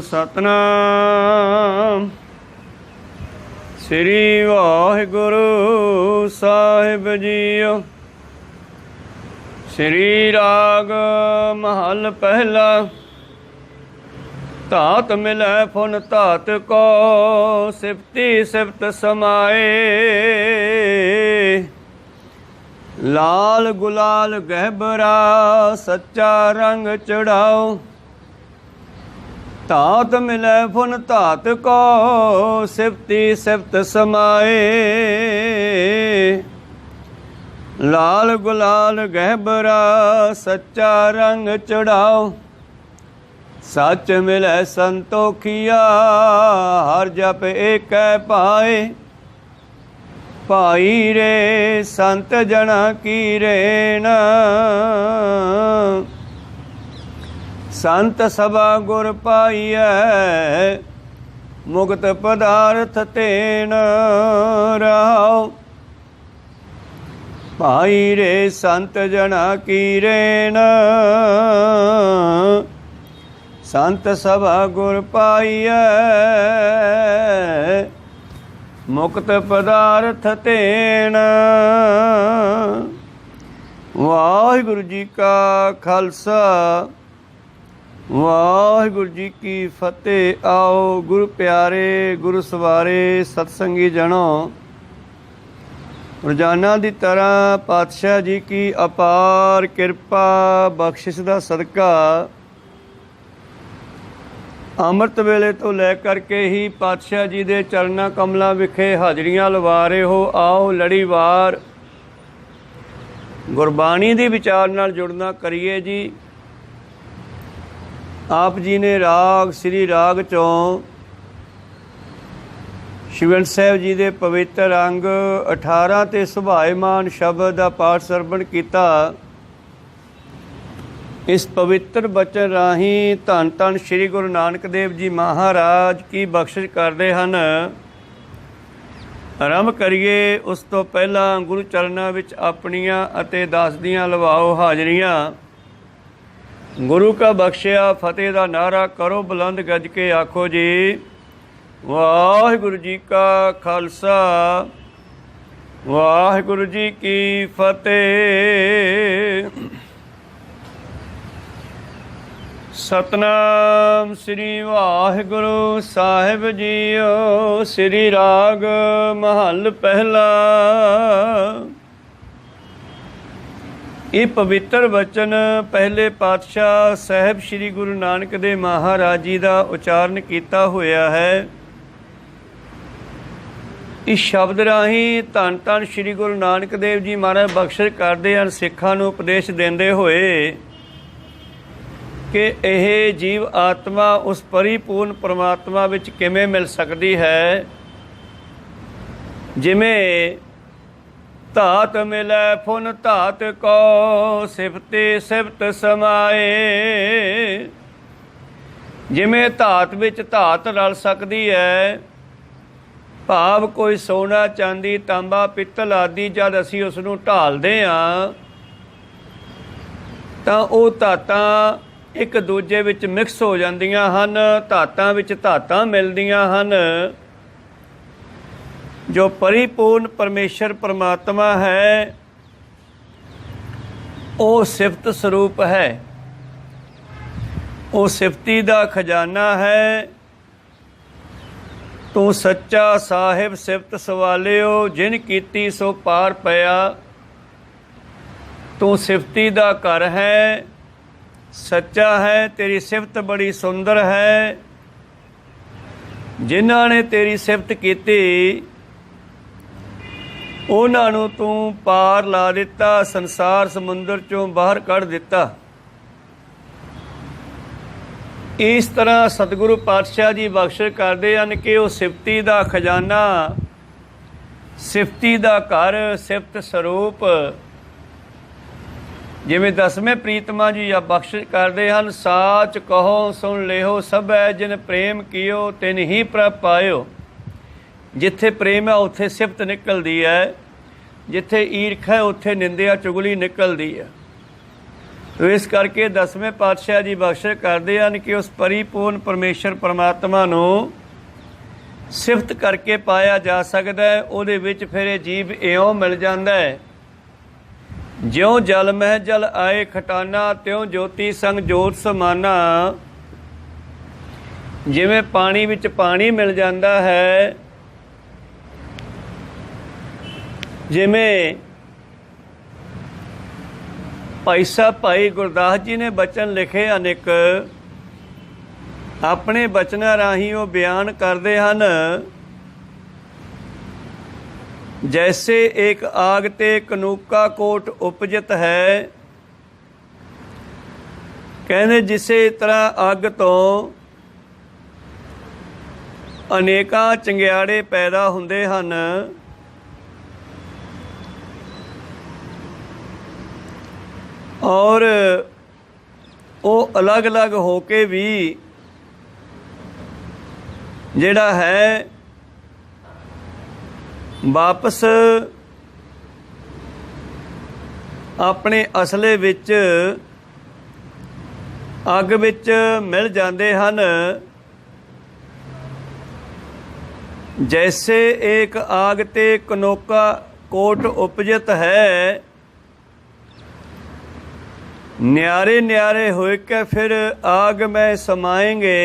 सतनाम श्री वाहिगुरु साहिब जीओ। श्री राग महल पहला। धात मिलै फुन धात को सिफती सिफत समाए। लाल गुलाल गहबरा सच्चा रंग चढ़ाओ। धात मिलै फुन धात को सिफती सिफत समाए। लाल गुलाल गहबरा सच्चा रंग चढ़ाओ। सच मिलै संतोखिया हर जप एक पाए। भाई रे संत जना की रेण। संत सभा गुर पाइयै मुक्त पदार्थ तेन रहाओ। भाई रे संत जना की रेण। संत सभा गुर पाइयै मुक्त पदार्थ तेन। वाहिगुरु जी का खालसा वाहिगुरु जी की फतेह। आओ गुरु प्यारे गुरु सवारे सतसंगी जनों, रोजाना की तरह पातशाह जी की अपार किरपा बख्शिश का सदका अमृत वेले तो लैकर के ही पातशाह जी के चरणा कमलों विखे हाजरियां लवा रहे हो। आओ लड़ीवार गुरबाणी के विचार नाल जुड़ना करिए जी। आप जी ने राग श्री राग चों शिवगंज साहिब जी के पवित्र अंग 18 ते सुभाएमान शब्द का पाठ सरवण किया। इस पवित्र बचन राही धन धन श्री गुरु नानक देव जी महाराज की बख्शिश करते हैं। आरंभ करिए उस तो पहला गुरु चरणों विच अपनियां अते दास दियां लवाओ हाजरियां। गुरु का बख्शिया फतेह का नारा करो बुलंद गज के आखो जी। वाहिगुरु जी का खालसा वाहिगुरु जी की फतेह। सतनाम श्री वाहिगुरु साहिब जीओ। श्री राग महल पहला। ये पवित्र वचन पहले पातशाह साहब श्री गुरु नानक देव महाराज जी का उच्चारण किया होया है। इस शब्द राही धन धन श्री गुरु नानक देव जी महाराज बख्शिश करते हैं सिखां नूं उपदेश देंदे होए कि यह जीव आत्मा उस परिपूर्ण परमात्मा विच किवें मिल सकती है। जिमें धात मिलै फुन धात को सिफते सिफत समाए। जिमें धात विच धात रल सकती है, भाव कोई सोना चांदी तांबा पित्तल आदि जद असी उसनूं ढालदे हां तां ओह धातां एक दूजे विच मिक्स हो जांदियां हन। धातां विच धातां मिलदियां हन। जो परिपूर्ण परमेश्वर परमात्मा है वो सिफत स्वरूप है। वो सिफती दा खजाना है। तू सच्चा साहिब सिफत सवालियो जिन कीती सो पार पया। तू सिफती दा घर है, सच्चा है, तेरी सिफत बड़ी सुंदर है। जिन्हां ने तेरी सिफत कीती उन्हां नूं तू पार ला दिता, संसार समुंदर चों बाहर कढ़ दिता। इस तरह सतगुरु पातशाह जी बख्शिश करते हैं कि वह सिफती दा खजाना, सिफती दा घर, सिफत स्वरूप जिमें दसवें प्रीतमा जी आ बख्शिश करते हैं। साच कहो सुन लेहो सब है जिन प्रेम कियो तिन ही प्रभ पायो। जिथे प्रेम है उत्थे सिफत निकलती है, जिथे ईर्ख है उत्थे निंदिया चुगली निकलती है। तो इस करके 10वें पातशाह जी बख्शिश करते हैं कि उस परिपूर्ण परमेश्वर परमात्मा नूं सिफत करके पाया जा सकता है। ਉਹਦੇ ਵਿੱਚ ਫਿਰ ਇਹ ਜੀਵ ਇਉਂ ਮਿਲ ਜਾਂਦਾ ਹੈ, ਜਿਉਂ ਜਲ ਮਹਿ ਜਲ ਆਏ ਖਟਾਨਾ, ਤਿਉਂ ਜੋਤੀ ਸੰਗ ਜੋਤ ਸਮਾਨਾ। ਜਿਵੇਂ ਪਾਣੀ ਵਿੱਚ ਪਾਣੀ ਮਿਲ ਜਾਂਦਾ ਹੈ, ਜਿਵੇਂ ਭਾਈ ਸਾਹਿਬ ਭਾਈ ਗੁਰਦਾਸ ਜੀ ਨੇ ਬਚਨ ਲਿਖੇ ਅਨੇਕ, ਆਪਣੇ ਬਚਨਾਂ ਰਾਹੀਂ ਉਹ ਬਿਆਨ ਕਰਦੇ ਹਨ। जैसे एक आग ते कनूका कोट उपजित है, कहने जिसे तरह अग तो अनेकां चंगियाड़े पैदा हुंदे हन, और वो अलग अलग होके भी जिहड़ा है वापस अपने असले विच अग विच मिल जाते हैं। जैसे एक आग ते कनोका कोट उपजित है, न्यारे न्यारे होए के फिर आग में समाएंगे।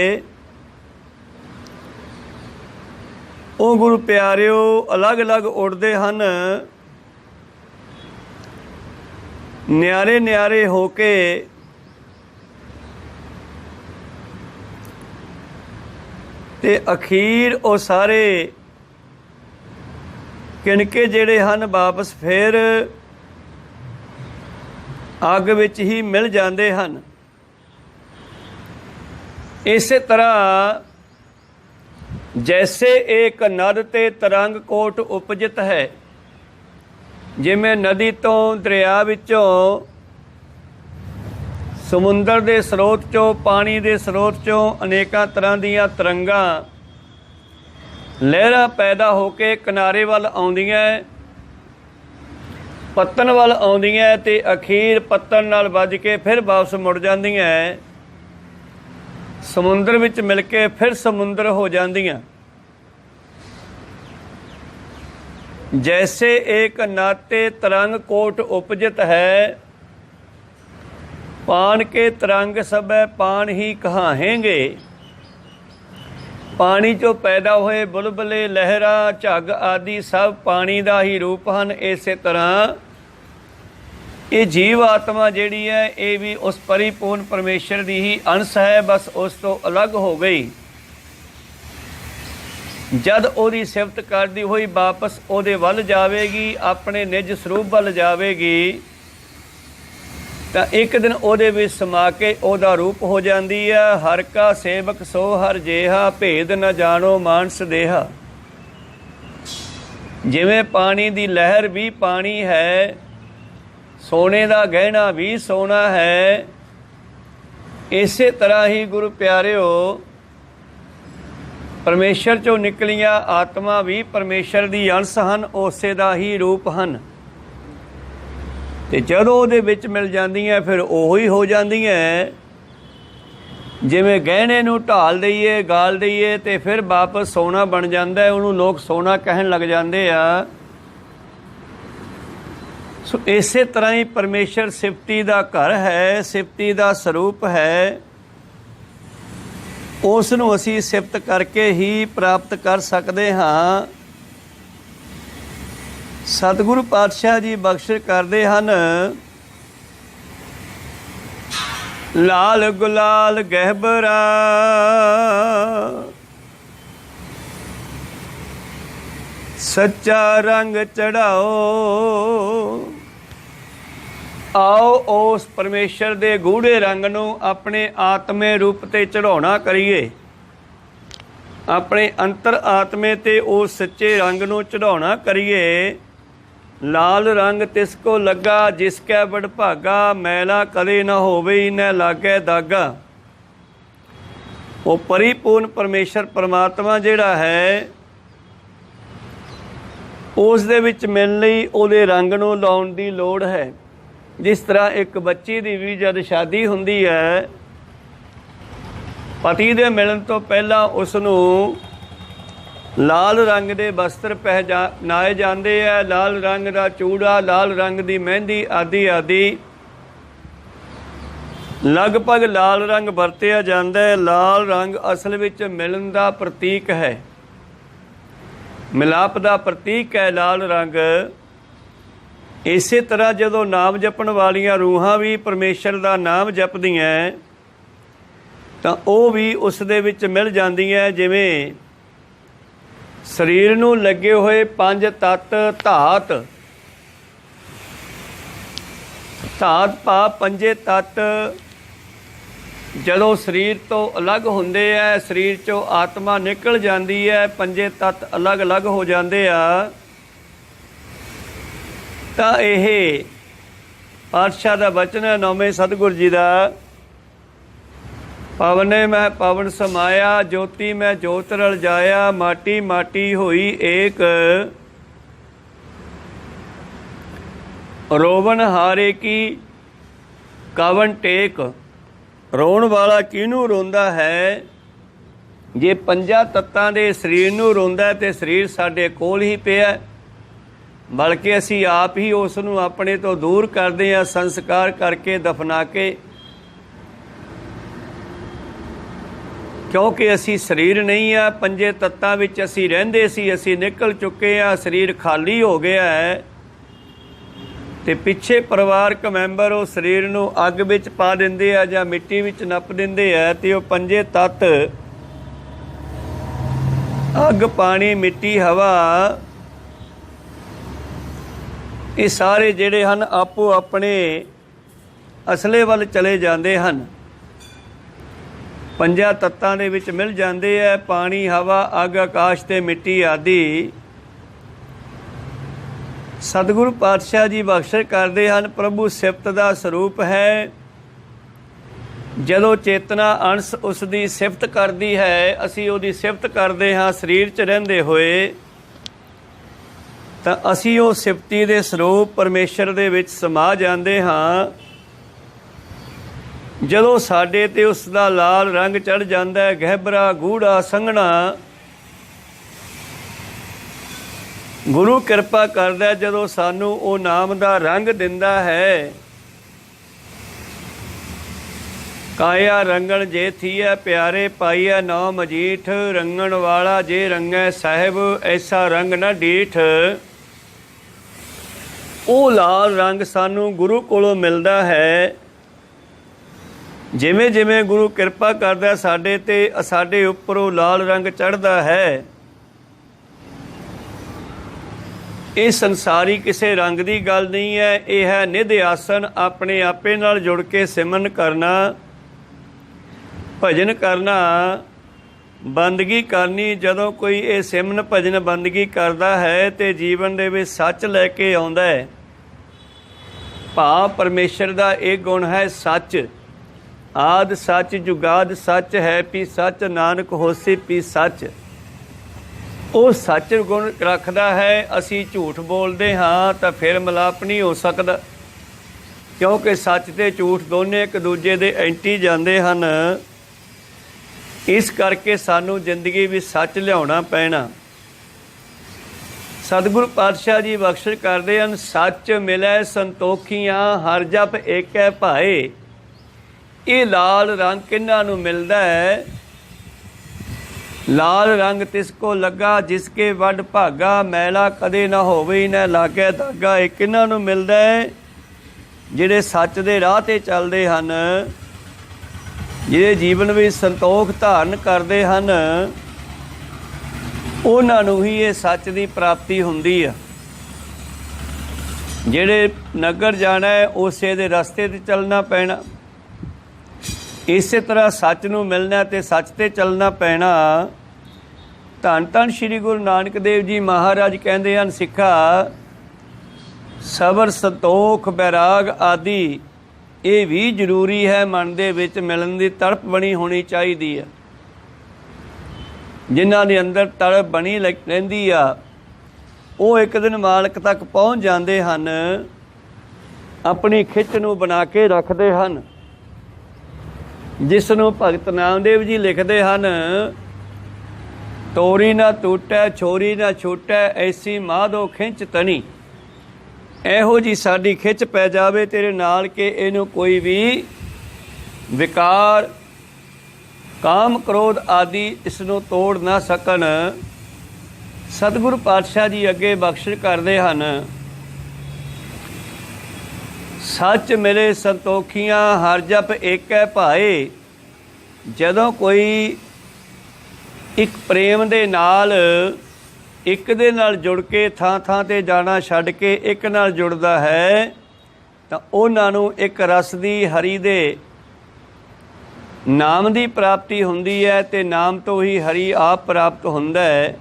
ਉਹ ਗੁਰੂ ਪਿਆਰਿਓ ਅਲੱਗ-ਅਲੱਗ ਉੱਡਦੇ ਹਨ, ਨਿਆਰੇ ਹੋ ਕੇ ਤੇ ਅਖੀਰ ਉਹ ਸਾਰੇ ਕਿਣਕੇ ਜਿਹੜੇ ਹਨ ਵਾਪਸ ਫਿਰ ਅੱਗ ਵਿੱਚ ਹੀ ਮਿਲ ਜਾਂਦੇ ਹਨ। ਇਸੇ ਤਰ੍ਹਾਂ जैसे एक नद ते तरंग कोट उपजित है, जिमें नदी तो दरिया विचों समुंदर दे स्रोत चों पानी दे स्रोत चों अनेकां तरह दीयां तरंगां लहरां पैदा हो के किनारे वल आउंदियां, पत्तन वल आउंदियां ते अखीर पत्तन नाल वज के फिर वापस मुड़ जांदियां, समुंदर विच मिल के फिर समुंदर हो जांदियां। जैसे एक नाते तरंग कोट उपजित है, पान के तरंग सब पान ही कहाहेंगे। पानी चों पैदा होए बुलबुले लहरा झग आदि सब पानी का ही रूप हैं। इस तरह ये जीव आत्मा जिहड़ी है ये भी उस परिपूर्ण परमेश्वर की ही अंश है, बस उस तो अलग हो गई। जद ओदी सिफत करती हुई वापस ओदे वल जावेगी, अपने निज स्वरूप वल जावेगी, तो एक दिन ओदे विच समा के ओदा रूप हो जाती है। हर का सेवक सो हर जेहा, भेद न जानो मानस देहा। जिवें पानी की लहर भी पानी है, सोने का गहना भी सोना है, इस तरह ही गुरु प्यारिओ परमेश्वर चों निकलियां आत्मा भी परमेश्वर दी अंश हन, उसे दा ही रूप हन। ते जदों उहदे विच मिल जांदियां फिर ओही हो जांदियां। जिवें गहने नूं ढाल दईए गाल दईए ते फिर वापस सोना बन जांदा है, उहनूं लोग सोना कहण लग जांदे आ। सो इस तरह ही परमेश्वर सिफती का घर है, सिफती का स्वरूप है, उसनूं असीं सिफत करके ही प्राप्त कर सकते हाँ। सतगुरु पातशाह जी बख्शिश करते हैं, लाल गुलाल गहबरा सच्चा रंग चढ़ाओ। आओ उस परमेश्वर दे गूढ़े रंग नूं अपने आत्मे रूप ते चढ़ाउणा करिए, अपने अंतर आत्मे ते उस सच्चे रंग नूं चढ़ाउणा करिए। लाल रंग तिसको लगा जिसकै वडभागा, मैला कदे न होवे न लागे दागा। वो परिपूर्ण परमेश्वर परमात्मा जिहड़ा है उस दे विच मिलण लई उहदे रंग नूं लाउण दी लोड़ है। ਜਿਸ ਤਰ੍ਹਾਂ ਇੱਕ ਬੱਚੀ ਦੀ ਵੀ ਜਦ ਸ਼ਾਦੀ ਹੁੰਦੀ ਹੈ, ਪਤੀ ਦੇ ਮਿਲਣ ਤੋਂ ਪਹਿਲਾਂ ਉਸ ਨੂੰ ਲਾਲ ਰੰਗ ਦੇ ਵਸਤਰ ਪਹਿਨਾਏ ਜਾਂਦੇ ਹੈ, ਲਾਲ ਰੰਗ ਦਾ ਚੂੜਾ, ਲਾਲ ਰੰਗ ਦੀ ਮਹਿੰਦੀ ਆਦਿ ਆਦਿ। ਲਗਭਗ ਲਾਲ ਰੰਗ ਵਰਤਿਆ ਜਾਂਦਾ ਹੈ। ਲਾਲ ਰੰਗ ਅਸਲ ਵਿੱਚ ਮਿਲਣ ਦਾ ਪ੍ਰਤੀਕ ਹੈ, ਮਿਲਾਪ ਦਾ ਪ੍ਰਤੀਕ ਹੈ ਲਾਲ ਰੰਗ। ਇਸੇ ਤਰ੍ਹਾਂ ਜਦੋਂ ਨਾਮ ਜਪਣ ਵਾਲੀਆਂ ਰੂਹਾਂ ਵੀ ਪਰਮੇਸ਼ਰ ਦਾ ਨਾਮ ਜਪਦੀਆਂ ਤਾਂ ਉਹ ਵੀ ਉਸ ਦੇ ਵਿੱਚ ਮਿਲ ਜਾਂਦੀਆਂ। ਜਿਵੇਂ ਸਰੀਰ ਨੂੰ ਲੱਗੇ ਹੋਏ 5 ਤੱਤ ਧਾਤ, ਧਾਤ ਭਾਵ 5 ਤੱਤ ਜਦੋਂ ਸਰੀਰ ਤੋਂ ਅਲੱਗ ਹੁੰਦੇ ਹੈ, ਸਰੀਰ 'ਚੋਂ ਆਤਮਾ ਨਿਕਲ ਜਾਂਦੀ ਹੈ, 5 ਤੱਤ ਅਲੱਗ-ਅਲੱਗ ਹੋ ਜਾਂਦੇ ਆ, ਤਾਂ ਇਹ ਪਾਤਸ਼ਾਹ ਦਾ ਬਚਨ ਹੈ ਨੌਵੇਂ ਸਤਿਗੁਰ ਜੀ ਦਾ। ਪਵਨੇ ਮੈਂ ਪਵਨ ਸਮਾਇਆ, ਜੋਤੀ ਮੈਂ ਜੋਤ ਰਲ ਜਾਇਆ, ਮਾਟੀ ਮਾਟੀ ਹੋਈ ਏਕ, ਰੋਵਨ ਹਾਰੇ ਕੀ ਕਵਨ ਟੇਕ। ਰੋਣ ਵਾਲਾ ਕਿਹਨੂੰ ਰੋਂਦਾ ਹੈ? ਜੇ 5 ਤੱਤਾਂ ਦੇ ਸਰੀਰ ਨੂੰ ਰੋਂਦਾ ਤੇ ਸਰੀਰ ਸਾਡੇ ਕੋਲ ਹੀ ਪਿਆ, ਬਲਕਿ ਅਸੀਂ ਆਪ ਹੀ ਉਸ ਨੂੰ ਆਪਣੇ ਤੋਂ ਦੂਰ ਕਰਦੇ ਹਾਂ, ਸੰਸਕਾਰ ਕਰਕੇ ਦਫਨਾ ਕੇ, ਕਿਉਂਕਿ ਅਸੀਂ ਸਰੀਰ ਨਹੀਂ ਆ। 5 ਤੱਤਾਂ ਵਿੱਚ ਅਸੀਂ ਰਹਿੰਦੇ ਸੀ, ਅਸੀਂ ਨਿਕਲ ਚੁੱਕੇ ਹਾਂ, ਸਰੀਰ ਖਾਲੀ ਹੋ ਗਿਆ ਹੈ ਤੇ ਪਿੱਛੇ ਪਰਿਵਾਰਕ ਮੈਂਬਰ ਉਹ ਸਰੀਰ ਨੂੰ ਅੱਗ ਵਿੱਚ ਪਾ ਦਿੰਦੇ ਆ ਜਾਂ ਮਿੱਟੀ ਵਿੱਚ ਨੱਪ ਦਿੰਦੇ ਆ, ਤੇ ਉਹ 5 ਤੱਤ ਅੱਗ, ਪਾਣੀ, ਮਿੱਟੀ, ਹਵਾ, ਇਹ ਸਾਰੇ ਜਿਹੜੇ ਹਨ ਆਪੋ ਆਪਣੇ ਅਸਲੇ ਵੱਲ ਚਲੇ ਜਾਂਦੇ ਹਨ, 5 ਤੱਤਾਂ ਦੇ ਵਿੱਚ ਮਿਲ ਜਾਂਦੇ ਹੈ। ਪਾਣੀ, ਹਵਾ, ਅੱਗ, ਆਕਾਸ਼ ਤੇ ਮਿੱਟੀ ਆਦਿ। ਸਤਿਗੁਰੂ ਪਾਤਸ਼ਾਹ ਜੀ ਬਖਸ਼ਿਸ਼ ਕਰਦੇ ਹਨ, ਪ੍ਰਭੂ ਸਿਫਤ ਦਾ ਸਰੂਪ ਹੈ। ਜਦੋਂ ਚੇਤਨਾ ਅੰਸ਼ ਉਸ ਦੀ ਸਿਫਤ ਕਰਦੀ ਹੈ, ਅਸੀਂ ਉਹਦੀ ਸਿਫਤ ਕਰਦੇ ਹਾਂ ਸਰੀਰ 'ਚ ਰਹਿੰਦੇ ਹੋਏ, ਤਾਂ ਅਸੀਂ ਉਹ ਸਿਫਤੀ ਦੇ ਸਰੂਪ ਪਰਮੇਸ਼ਰ ਦੇ ਵਿੱਚ ਸਮਾ ਜਾਂਦੇ ਹਾਂ। ਜਦੋਂ ਸਾਡੇ ਤੇ ਉਸ ਦਾ ਲਾਲ ਰੰਗ ਚੜ੍ਹ ਜਾਂਦਾ ਹੈ, ਗਹਿਬਰਾ, ਗੂੜਾ, ਸੰਘਣਾ, ਗੁਰੂ ਕਿਰਪਾ ਕਰਦਾ ਜਦੋਂ ਸਾਨੂੰ ਉਹ ਨਾਮ ਦਾ ਰੰਗ ਦਿੰਦਾ ਹੈ। ਕਾਇਆ ਰੰਗਣ ਜੇ ਥੀਐ ਪਿਆਰੇ ਪਾਈਐ ਨੌ ਮਜੀਠ, ਰੰਗਣ ਵਾਲਾ ਜੇ ਰੰਗੈ ਸਾਹਿਬ ਐਸਾ ਰੰਗ ਨਾ ਡੀਠ। ਉਹ ਲਾਲ ਰੰਗ ਸਾਨੂੰ ਗੁਰੂ ਕੋਲੋਂ ਮਿਲਦਾ ਹੈ। ਜਿਵੇਂ ਜਿਵੇਂ ਗੁਰੂ ਕਿਰਪਾ ਕਰਦਾ ਸਾਡੇ ਤੇ, ਸਾਡੇ ਉੱਪਰ ਉਹ ਲਾਲ ਰੰਗ ਚੜ੍ਹਦਾ ਹੈ। ਇਹ ਸੰਸਾਰੀ ਕਿਸੇ ਰੰਗ ਦੀ ਗੱਲ ਨਹੀਂ ਹੈ, ਇਹ ਹੈ ਨਿਧ ਆਸਨ, ਆਪਣੇ ਆਪੇ ਨਾਲ ਜੁੜ ਕੇ ਸਿਮਰਨ ਕਰਨਾ, ਭਜਨ ਕਰਨਾ, ਬੰਦਗੀ ਕਰਨੀ। ਜਦੋਂ ਕੋਈ ਇਹ ਸਿਮਰਨ ਭਜਨ ਬੰਦਗੀ ਕਰਦਾ ਹੈ ਤੇ ਜੀਵਨ ਦੇ ਵਿੱਚ ਸੱਚ ਲੈ ਕੇ ਆਉਂਦਾ ਹੈ। ਭਾਵ ਪਰਮੇਸ਼ਰ ਦਾ ਇਹ ਗੁਣ ਹੈ ਸੱਚ। ਆਦਿ ਸੱਚ ਜੁਗਾਦ ਸੱਚ ਹੈ, ਪੀ ਸੱਚ ਨਾਨਕ ਹੋਸੀ ਪੀ ਸੱਚ। ਉਹ ਸੱਚ ਗੁਣ ਰੱਖਦਾ ਹੈ। ਅਸੀਂ ਝੂਠ ਬੋਲਦੇ ਹਾਂ ਤਾਂ ਫਿਰ ਮਿਲਾਪ ਨਹੀਂ ਹੋ ਸਕਦਾ, ਕਿਉਂਕਿ ਸੱਚ ਤੇ ਝੂਠ ਦੋਨੇ ਇੱਕ ਦੂਜੇ ਦੇ ਐਂਟੀ ਜਾਂਦੇ ਹਨ। ਇਸ ਕਰਕੇ ਸਾਨੂੰ ਜ਼ਿੰਦਗੀ ਵਿੱਚ ਸੱਚ ਲਿਆਉਣਾ ਪੈਣਾ। ਸਤਿਗੁਰੂ ਪਾਤਸ਼ਾਹ ਜੀ ਬਖਸ਼ਿਸ਼ ਕਰਦੇ ਹਨ, ਸੱਚ ਮਿਲੈ ਸੰਤੋਖੀਆਂ, ਹਰ ਜਪ ਏਕੈ ਭਾਏ। ਇਹ ਲਾਲ ਰੰਗ ਕਿਹਨਾਂ ਨੂੰ ਮਿਲਦਾ ਹੈ? ਲਾਲ ਰੰਗ ਤਿਸ ਕੋ ਲੱਗਾ ਜਿਸਕੇ ਵੱਡ ਭਾਗਾ, ਮੈਲਾ ਕਦੇ ਨਾ ਹੋਵੇ ਨਾ ਲਾਗੇ ਦਾਗਾ। ਇਹ ਕਿਹਨਾਂ ਨੂੰ ਮਿਲਦਾ ਹੈ? ਜਿਹੜੇ ਸੱਚ ਦੇ ਰਾਹ 'ਤੇ ਚੱਲਦੇ ਹਨ, ਜਿਹੜੇ ਜੀਵਨ ਵਿੱਚ ਸੰਤੋਖ ਧਾਰਨ ਕਰਦੇ ਹਨ, ਉਹਨਾਂ ਨੂੰ ਹੀ ਇਹ ਸੱਚ ਦੀ ਪ੍ਰਾਪਤੀ ਹੁੰਦੀ ਆ। ਜਿਹੜੇ ਨਗਰ ਜਾਣਾ ਹੈ ਉਸੇ ਦੇ ਰਸਤੇ 'ਤੇ ਚੱਲਣਾ ਪੈਣਾ। ਇਸੇ ਤਰ੍ਹਾਂ ਸੱਚ ਨੂੰ ਮਿਲਣਾ ਤੇ ਸੱਚ 'ਤੇ ਚੱਲਣਾ ਪੈਣਾ। ਧੰਨ ਧੰਨ ਸ਼੍ਰੀ ਗੁਰੂ ਨਾਨਕ ਦੇਵ ਜੀ ਮਹਾਰਾਜ ਕਹਿੰਦੇ ਹਨ, ਸਿੱਖਾ ਸਬਰ, ਸੰਤੋਖ, ਬੈਰਾਗ ਆਦਿ ਇਹ ਵੀ ਜ਼ਰੂਰੀ ਹੈ। ਮਨ ਦੇ ਵਿੱਚ ਮਿਲਣ ਦੀ ਤੜਪ ਬਣੀ ਹੋਣੀ ਚਾਹੀਦੀ ਹੈ। ਜਿਨ੍ਹਾਂ ਦੇ ਅੰਦਰ ਤੜਪ ਬਣੀ ਰਹਿੰਦੀ ਆ, ਉਹ ਇੱਕ ਦਿਨ ਮਾਲਕ ਤੱਕ ਪਹੁੰਚ ਜਾਂਦੇ ਹਨ। ਆਪਣੀ ਖਿੱਚ ਨੂੰ ਬਣਾ ਕੇ ਰੱਖਦੇ ਹਨ, ਜਿਸ ਨੂੰ ਭਗਤ ਨਾਮਦੇਵ ਜੀ ਲਿਖਦੇ ਹਨ, ਤੋਰੀ ਨਾ ਟੂਟੈ ਛੋਰੀ ਨਾ ਛੂਟੈ ਐਸੀ ਮਾਧੋ ਖਿੱਚ ਤਣੀ। ਇਹੋ ਜੀ ਸਾਡੀ ਖਿੱਚ ਪੈ ਜਾਵੇ ਤੇਰੇ ਨਾਲ ਕਿ ਇਹਨੂੰ ਕੋਈ ਵੀ ਵਿਕਾਰ, ਕਾਮ ਕ੍ਰੋਧ ਆਦਿ ਇਸ ਨੂੰ ਤੋੜ ਨਾ ਸਕਣ। ਸਤਿਗੁਰੂ ਪਾਤਸ਼ਾਹ ਜੀ ਅੱਗੇ ਬਖਸ਼ਿਸ਼ ਕਰਦੇ ਹਨ, ਸੱਚ ਮਿਲੇ ਸੰਤੋਖੀਆਂ ਹਰ ਜਪ ਏਕੈ ਭਾਏ। ਜਦੋਂ ਕੋਈ ਇੱਕ ਪ੍ਰੇਮ ਦੇ ਨਾਲ, ਇੱਕ ਦੇ ਨਾਲ ਜੁੜ ਕੇ ਥਾਂ ਥਾਂ 'ਤੇ ਜਾਣਾ ਛੱਡ ਕੇ ਇੱਕ ਨਾਲ ਜੁੜਦਾ ਹੈ ਤਾਂ ਉਹਨਾਂ ਨੂੰ ਇੱਕ ਰਸ ਦੀ, ਹਰੀ ਦੇ ਨਾਮ ਦੀ ਪ੍ਰਾਪਤੀ ਹੁੰਦੀ ਹੈ ਅਤੇ ਨਾਮ ਤੋਂ ਹੀ ਹਰੀ ਆਪ ਪ੍ਰਾਪਤ ਹੁੰਦਾ ਹੈ।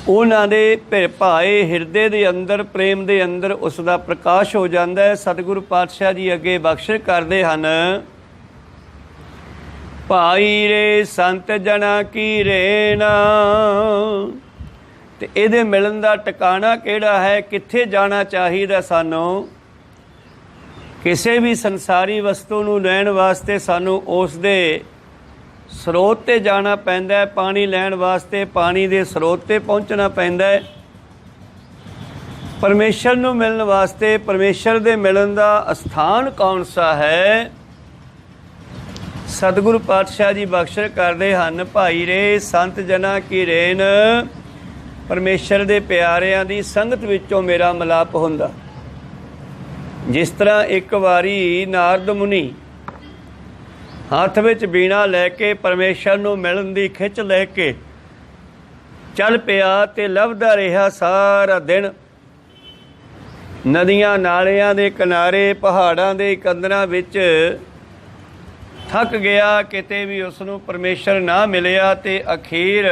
ਉਹਨਾਂ ਦੇ ਭਿਰ ਭਾਏ ਹਿਰਦੇ ਦੇ ਅੰਦਰ, ਪ੍ਰੇਮ ਦੇ ਅੰਦਰ ਉਸ ਦਾ ਪ੍ਰਕਾਸ਼ ਹੋ ਜਾਂਦਾ ਹੈ। ਸਤਿਗੁਰੂ ਪਾਤਸ਼ਾਹ ਜੀ ਅੱਗੇ ਬਖਸ਼ਿਸ਼ ਕਰਦੇ ਹਨ, ਭਾਈ ਰੇ ਸੰਤ ਜਨਾ ਕੀ ਰੇਣਾ। ਤੇ ਇਹਦੇ ਮਿਲਣ ਦਾ ਟਿਕਾਣਾ ਕਿਹੜਾ ਹੈ, ਕਿੱਥੇ ਜਾਣਾ ਚਾਹੀਦਾ ਸਾਨੂੰ? ਕਿਸੇ ਵੀ ਸੰਸਾਰੀ ਵਸਤੂ ਨੂੰ ਲੈਣ ਵਾਸਤੇ ਸਾਨੂੰ ਉਸ ਦੇ ਸਰੋਤ 'ਤੇ ਜਾਣਾ ਪੈਂਦਾ ਹੈ। ਪਾਣੀ ਲੈਣ ਵਾਸਤੇ ਪਾਣੀ ਦੇ ਸਰੋਤ 'ਤੇ ਪਹੁੰਚਣਾ ਪੈਂਦਾ ਹੈ। ਪਰਮੇਸ਼ਰ ਨੂੰ ਮਿਲਣ ਵਾਸਤੇ ਪਰਮੇਸ਼ਰ ਦੇ ਮਿਲਣ ਦਾ ਅਸਥਾਨ ਕੌਣ ਸਾ ਹੈ? ਸਤਿਗੁਰੂ ਪਾਤਸ਼ਾਹ ਜੀ ਬਖਸ਼ਿਸ਼ ਕਰਦੇ ਹਨ, ਭਾਈ ਰੇ ਸੰਤ ਜਨਾਂ ਕੀ ਰੇਨ। ਪਰਮੇਸ਼ਰ ਦੇ ਪਿਆਰਿਆਂ ਦੀ ਸੰਗਤ ਵਿੱਚੋਂ ਮੇਰਾ ਮਿਲਾਪ ਹੁੰਦਾ। ਜਿਸ ਤਰ੍ਹਾਂ ਇੱਕ ਵਾਰੀ ਨਾਰਦ ਮੁਨੀ ਹੱਥ ਵਿੱਚ ਬੀਣਾ ਲੈ ਕੇ ਪਰਮੇਸ਼ਰ ਨੂੰ ਮਿਲਣ ਦੀ ਖਿੱਚ ਲੈ ਕੇ ਚੱਲ ਪਿਆ ਅਤੇ ਲੱਭਦਾ ਰਿਹਾ ਸਾਰਾ ਦਿਨ। ਨਦੀਆਂ ਨਾਲਿਆਂ ਦੇ ਕਿਨਾਰੇ, ਪਹਾੜਾਂ ਦੇ ਕੰਦਰਾਂ ਵਿੱਚ ਥੱਕ ਗਿਆ, ਕਿਤੇ ਵੀ ਉਸ ਨੂੰ ਪਰਮੇਸ਼ਰ ਨਾ ਮਿਲਿਆ ਅਤੇ ਅਖੀਰ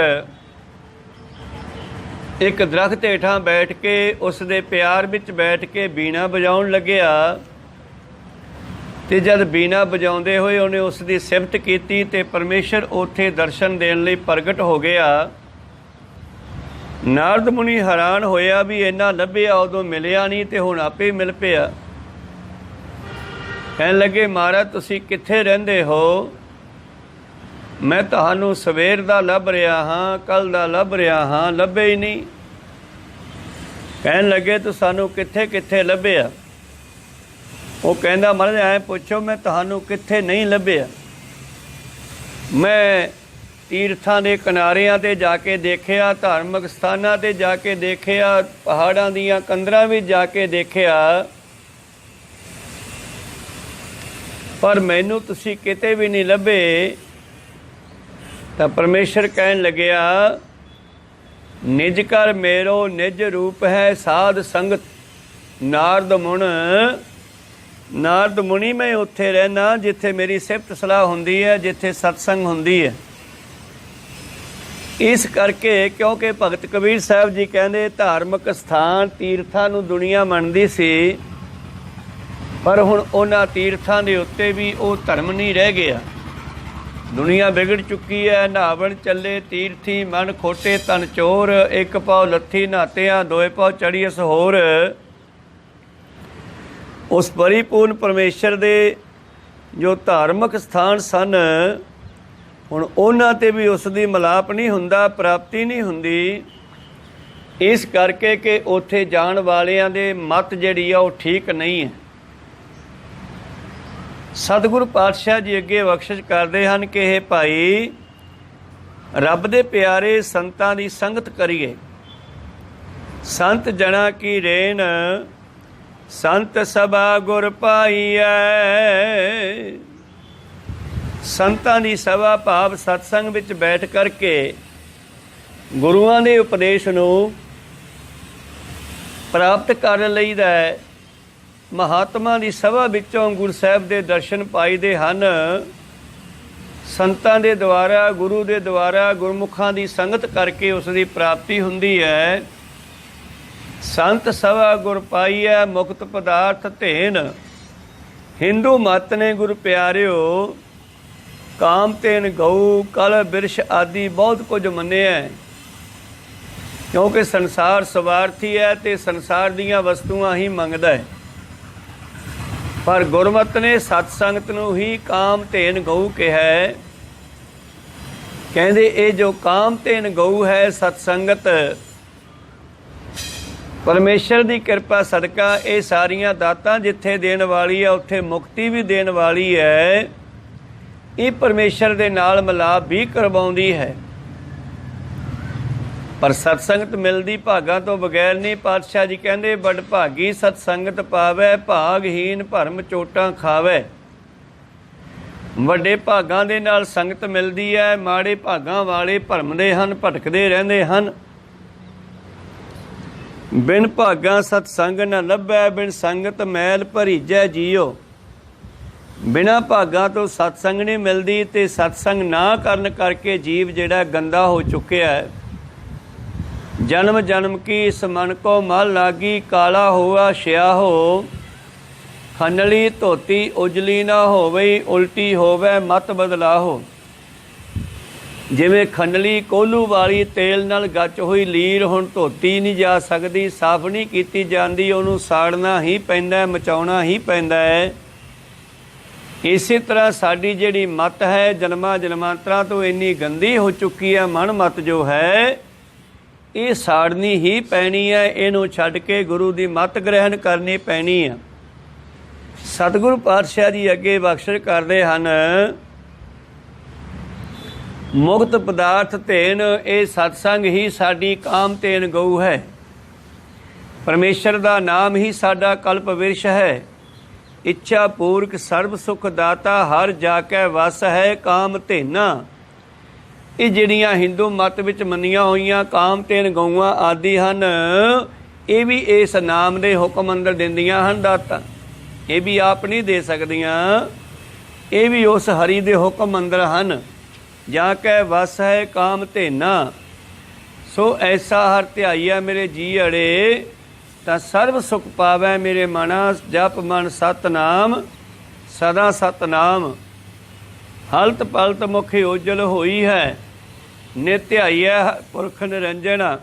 ਇੱਕ ਦਰਖਤ ਹੇਠਾਂ ਬੈਠ ਕੇ ਉਸ ਦੇ ਪਿਆਰ ਵਿੱਚ ਬੈਠ ਕੇ ਬੀਣਾ ਵਜਾਉਣ ਲੱਗਿਆ। ਅਤੇ ਜਦ ਬੀਣਾ ਵਜਾਉਂਦੇ ਹੋਏ ਉਹਨੇ ਉਸ ਦੀ ਸਿਫਤ ਕੀਤੀ ਅਤੇ ਪਰਮੇਸ਼ਰ ਉੱਥੇ ਦਰਸ਼ਨ ਦੇਣ ਲਈ ਪ੍ਰਗਟ ਹੋ ਗਿਆ। ਨਾਰਦ ਮੁਨੀ ਹੈਰਾਨ ਹੋਇਆ ਵੀ ਇੰਨਾ ਲੱਭਿਆ, ਉਦੋਂ ਮਿਲਿਆ ਨਹੀਂ ਅਤੇ ਹੁਣ ਆਪੇ ਮਿਲ ਪਿਆ। ਕਹਿਣ ਲੱਗੇ, ਮਹਾਰਾਜ ਤੁਸੀਂ ਕਿੱਥੇ ਰਹਿੰਦੇ ਹੋ? ਮੈਂ ਤੁਹਾਨੂੰ ਸਵੇਰ ਦਾ ਲੱਭ ਰਿਹਾ ਹਾਂ, ਕੱਲ੍ਹ ਦਾ ਲੱਭ ਰਿਹਾ ਹਾਂ, ਲੱਭੇ ਹੀ ਨਹੀਂ। ਕਹਿਣ ਲੱਗੇ ਤੂੰ ਸਾਨੂੰ ਕਿੱਥੇ ਕਿੱਥੇ ਲੱਭਿਆ? ਉਹ ਕਹਿੰਦਾ, ਮਹਾਰਾਜ ਐਂ ਪੁੱਛੋ ਮੈਂ ਤੁਹਾਨੂੰ ਕਿੱਥੇ ਨਹੀਂ ਲੱਭਿਆ। ਮੈਂ ਤੀਰਥਾਂ ਦੇ ਕਿਨਾਰਿਆਂ 'ਤੇ ਜਾ ਕੇ ਦੇਖਿਆ, ਧਾਰਮਿਕ ਸਥਾਨਾਂ 'ਤੇ ਜਾ ਕੇ ਦੇਖਿਆ, ਪਹਾੜਾਂ ਦੀਆਂ ਕੰਦਰਾਂ ਵਿੱਚ ਜਾ ਕੇ ਦੇਖਿਆ, ਪਰ ਮੈਨੂੰ ਤੁਸੀਂ ਕਿਤੇ ਵੀ ਨਹੀਂ ਲੱਭੇ। ਤਾਂ ਪਰਮੇਸ਼ਰ ਕਹਿਣ ਲੱਗਿਆ, ਨਿਜ ਕਰ ਮੇਰੋ ਨਿਜ ਰੂਪ ਹੈ ਸਾਧ ਸੰਗਤ। ਨਾਰਦ ਮੁਨੀ ਮੈਂ ਉੱਥੇ ਰਹਿਣਾ ਜਿੱਥੇ ਮੇਰੀ ਸਿਫਤ ਸਲਾਹ ਹੁੰਦੀ ਹੈ, ਜਿੱਥੇ ਸਤਸੰਗ ਹੁੰਦੀ ਹੈ। ਇਸ ਕਰਕੇ ਕਿਉਂਕਿ ਭਗਤ ਕਬੀਰ ਸਾਹਿਬ ਜੀ ਕਹਿੰਦੇ ਧਾਰਮਿਕ ਸਥਾਨ ਤੀਰਥਾਂ ਨੂੰ ਦੁਨੀਆ ਮੰਨਦੀ ਸੀ, ਪਰ ਹੁਣ ਉਹਨਾਂ ਤੀਰਥਾਂ ਦੇ ਉੱਤੇ ਵੀ ਉਹ ਧਰਮ ਨਹੀਂ ਰਹਿ ਗਿਆ। ਦੁਨੀਆ ਵਿਗੜ ਚੁੱਕੀ ਹੈ। ਨਹਾਵਣ ਚੱਲੇ ਤੀਰਥੀ ਮਨ ਖੋਟੇ ਤਨ ਚੋਰ। ਇੱਕ ਪਾਉ ਲੱਥੀ ਨਹਾਤਿਆਂ ਦੋਏ ਪਾਉ ਚੜੀਅਸ ਹੋਰ। ਉਸ ਪਰਿਪੂਰਨ ਪਰਮੇਸ਼ਰ ਦੇ ਜੋ ਧਾਰਮਿਕ ਸਥਾਨ ਸਨ, ਹੁਣ ਉਹਨਾਂ 'ਤੇ ਵੀ ਉਸ ਦੀ ਮਿਲਾਪ ਨਹੀਂ ਹੁੰਦਾ, ਪ੍ਰਾਪਤੀ ਨਹੀਂ ਹੁੰਦੀ। ਇਸ ਕਰਕੇ ਕਿ ਉੱਥੇ ਜਾਣ ਵਾਲਿਆਂ ਦੇ ਮਤ ਜਿਹੜੀ ਆ ਉਹ ਠੀਕ ਨਹੀਂ ਹੈ। ਸਤਿਗੁਰੂ ਪਾਤਸ਼ਾਹ ਜੀ ਅੱਗੇ ਬਖਸ਼ਿਸ਼ ਕਰਦੇ ਹਨ ਕਿ ਇਹ ਭਾਈ ਰੱਬ ਦੇ ਪਿਆਰੇ ਸੰਤਾਂ ਦੀ ਸੰਗਤ ਕਰੀਏ। ਸੰਤ ਜਨਾਂ ਕੀ ਰੇਨ ਸੰਤ ਸਭਾ ਗੁਰ ਪਾਈਐ। ਸੰਤਾਂ ਦੀ ਸਭਾ ਭਾਵ ਸਤਸੰਗ ਵਿੱਚ ਬੈਠ ਕਰਕੇ ਗੁਰੂਆਂ ਦੇ ਉਪਦੇਸ਼ ਨੂੰ ਪ੍ਰਾਪਤ ਕਰ ਲਈਦਾ ਹੈ। ਮਹਾਤਮਾ ਦੀ ਸਭਾ ਵਿੱਚੋਂ ਗੁਰੂ ਸਾਹਿਬ ਦੇ ਦਰਸ਼ਨ ਪਾਈਦੇ ਹਨ। ਸੰਤਾਂ ਦੇ ਦੁਆਰਾ, ਗੁਰੂ ਦੇ ਦੁਆਰਾ, ਗੁਰਮੁਖਾਂ ਦੀ ਸੰਗਤ ਕਰਕੇ ਉਸ ਦੀ ਪ੍ਰਾਪਤੀ ਹੁੰਦੀ ਹੈ। ਸੰਤ ਸਭਾ ਗੁਰ ਪਾਈਐ ਮੁਕਤ ਪਦਾਰਥ ਧੇਨ। ਹਿੰਦੂ ਮਤ ਨੇ ਗੁਰੂ ਪਿਆਰਿਓ ਕਾਮ ਤੇਨ ਗਊ ਕਲ ਬਿਰਸ਼ ਆਦਿ ਬਹੁਤ ਕੁਝ ਮੰਨਿਆ। क्योंकि संसार स्वार्थी है तो संसार दीयां वस्तुआं ही मंगदा है। पर गुरमत ने सतसंगत नूं ही काम धेन गऊ कहा है। कहंदे ये जो काम धेन गऊ है सतसंगत परमेश्वर की कृपा सदका ये सारियां दातां जिथे देण वाली है उत्थे मुक्ति भी देण वाली है। ये परमेश्वर दे नाल मिलाप भी करवाउंदी है। पर सतसंगत मिलदी भागां तो बगैर नहीं। पातशाह जी कहंदे बड़ भागी सतसंगत पावै भागहीन भरम चोटां खावै। ਵੱਡੇ ਭਾਗਾਂ ਦੇ ਨਾਲ ਸੰਗਤ ਮਿਲਦੀ ਹੈ, ਮਾੜੇ ਭਾਗਾਂ ਵਾਲੇ ਭਰਮਦੇ ਹਨ, ਭਟਕਦੇ ਰਹਿੰਦੇ ਹਨ। ਬਿਨ ਭਾਗਾਂ ਸਤਸੰਗ ਨ ਲੱਭੈ, ਬਿਨ ਸੰਗਤ ਮੈਲ ਭਰੀਜੈ ਜੀਓ। ਬਿਨਾਂ ਭਾਗਾਂ ਤੋਂ ਸਤਸੰਗ ਨਹੀਂ ਮਿਲਦੀ ਤੇ ਸਤਸੰਗ ਨਾ ਕਰਨ ਕਰਕੇ ਜੀਵ ਜਿਹੜਾ ਗੰਦਾ ਹੋ ਚੁੱਕਿਆ ਹੈ। ਜਨਮ ਜਨਮ ਕੀ ਇਸ ਮਨ ਕੋ ਮਲ ਲਾਗੀ, ਕਾਲਾ ਹੋਆ ਛਿਆ ਹੋ। ਖੰਡਲੀ ਧੋਤੀ ਉਜਲੀ ਨਾ ਹੋਵੇ, ਉਲਟੀ ਹੋਵੇ ਮਤ ਬਦਲਾਹੋ। ਜਿਵੇਂ ਖੰਡਲੀ ਕੋਲੂ ਵਾਲੀ ਤੇਲ ਨਾਲ ਗੱਚ ਹੋਈ ਲੀਰ ਹੁਣ ਧੋਤੀ ਨਹੀਂ ਜਾ ਸਕਦੀ, ਸਾਫ਼ ਨਹੀਂ ਕੀਤੀ ਜਾਂਦੀ, ਉਹਨੂੰ ਸਾੜਨਾ ਹੀ ਪੈਂਦਾ, ਮਚਾਉਣਾ ਹੀ ਪੈਂਦਾ ਹੈ। ਇਸੇ ਤਰ੍ਹਾਂ ਸਾਡੀ ਜਿਹੜੀ ਮਤ ਹੈ ਜਨਮਾਂ ਜਨਮਾਂਤਰਾਂ ਤੋਂ ਇੰਨੀ ਗੰਦੀ ਹੋ ਚੁੱਕੀ ਹੈ, ਮਨ ਮਤ ਜੋ ਹੈ ਇਹ ਸਾੜਨੀ ਹੀ ਪੈਣੀ ਹੈ। ਇਹਨੂੰ ਛੱਡ ਕੇ ਗੁਰੂ ਦੀ ਮਤ ਗ੍ਰਹਿਣ ਕਰਨੀ ਪੈਣੀ ਹੈ। ਸਤਿਗੁਰੂ ਪਾਤਸ਼ਾਹ ਜੀ ਅੱਗੇ ਬਖਸ਼ਿਸ਼ ਕਰਦੇ ਹਨ, ਮੁਕਤ ਪਦਾਰਥ ਧੇਨ ਇਹ ਸਤਸੰਗ ਹੀ ਸਾਡੀ ਕਾਮ ਧੇਨ ਗਊ ਹੈ। ਪਰਮੇਸ਼ਰ ਦਾ ਨਾਮ ਹੀ ਸਾਡਾ ਕਲਪ ਵਿਰਸ਼ ਹੈ। ਇੱਛਾ ਪੂਰਕ ਸਰਬ ਸੁਖ ਦਾਤਾ, ਹਰ ਜਾ ਕੇ ਵਸ ਹੈ ਕਾਮ ਧੇਨਾ। ਇਹ ਜਿਹੜੀਆਂ ਹਿੰਦੂ ਮਤ ਵਿੱਚ ਮੰਨੀਆਂ ਹੋਈਆਂ ਕਾਮ ਧੇਨ ਗਊਆਂ ਆਦਿ ਹਨ, ਇਹ ਵੀ ਇਸ ਨਾਮ ਦੇ ਹੁਕਮ ਅੰਦਰ ਦਿੰਦੀਆਂ ਹਨ ਦਾਤਾਂ। ਇਹ ਵੀ ਆਪ ਨਹੀਂ ਦੇ ਸਕਦੀਆਂ, ਇਹ ਵੀ ਉਸ ਹਰੀ ਦੇ ਹੁਕਮ ਅੰਦਰ ਹਨ। ਜਾਂ ਕਹਿ ਵਸ ਹੈ ਕਾਮ ਧੇਨਾ, ਸੋ ਐਸਾ ਹਰ ਧਿਆਈਆ ਮੇਰੇ ਜੀ ਅੜੇ, ਤਾਂ ਸਰਬ ਸੁਖ ਪਾਵੈ ਮੇਰੇ ਮਨਾ। ਜਪ ਮਨ ਸਤਨਾਮ ਸਦਾ ਸਤਨਾਮ, ਹਲਤ ਪਲਤ ਮੁਖ ਉਜਲ ਹੋਈ ਹੈ। ਨਿਤ ਧਿਆਈਐ ਪੁਰਖ ਨਿਰੰਜਨ।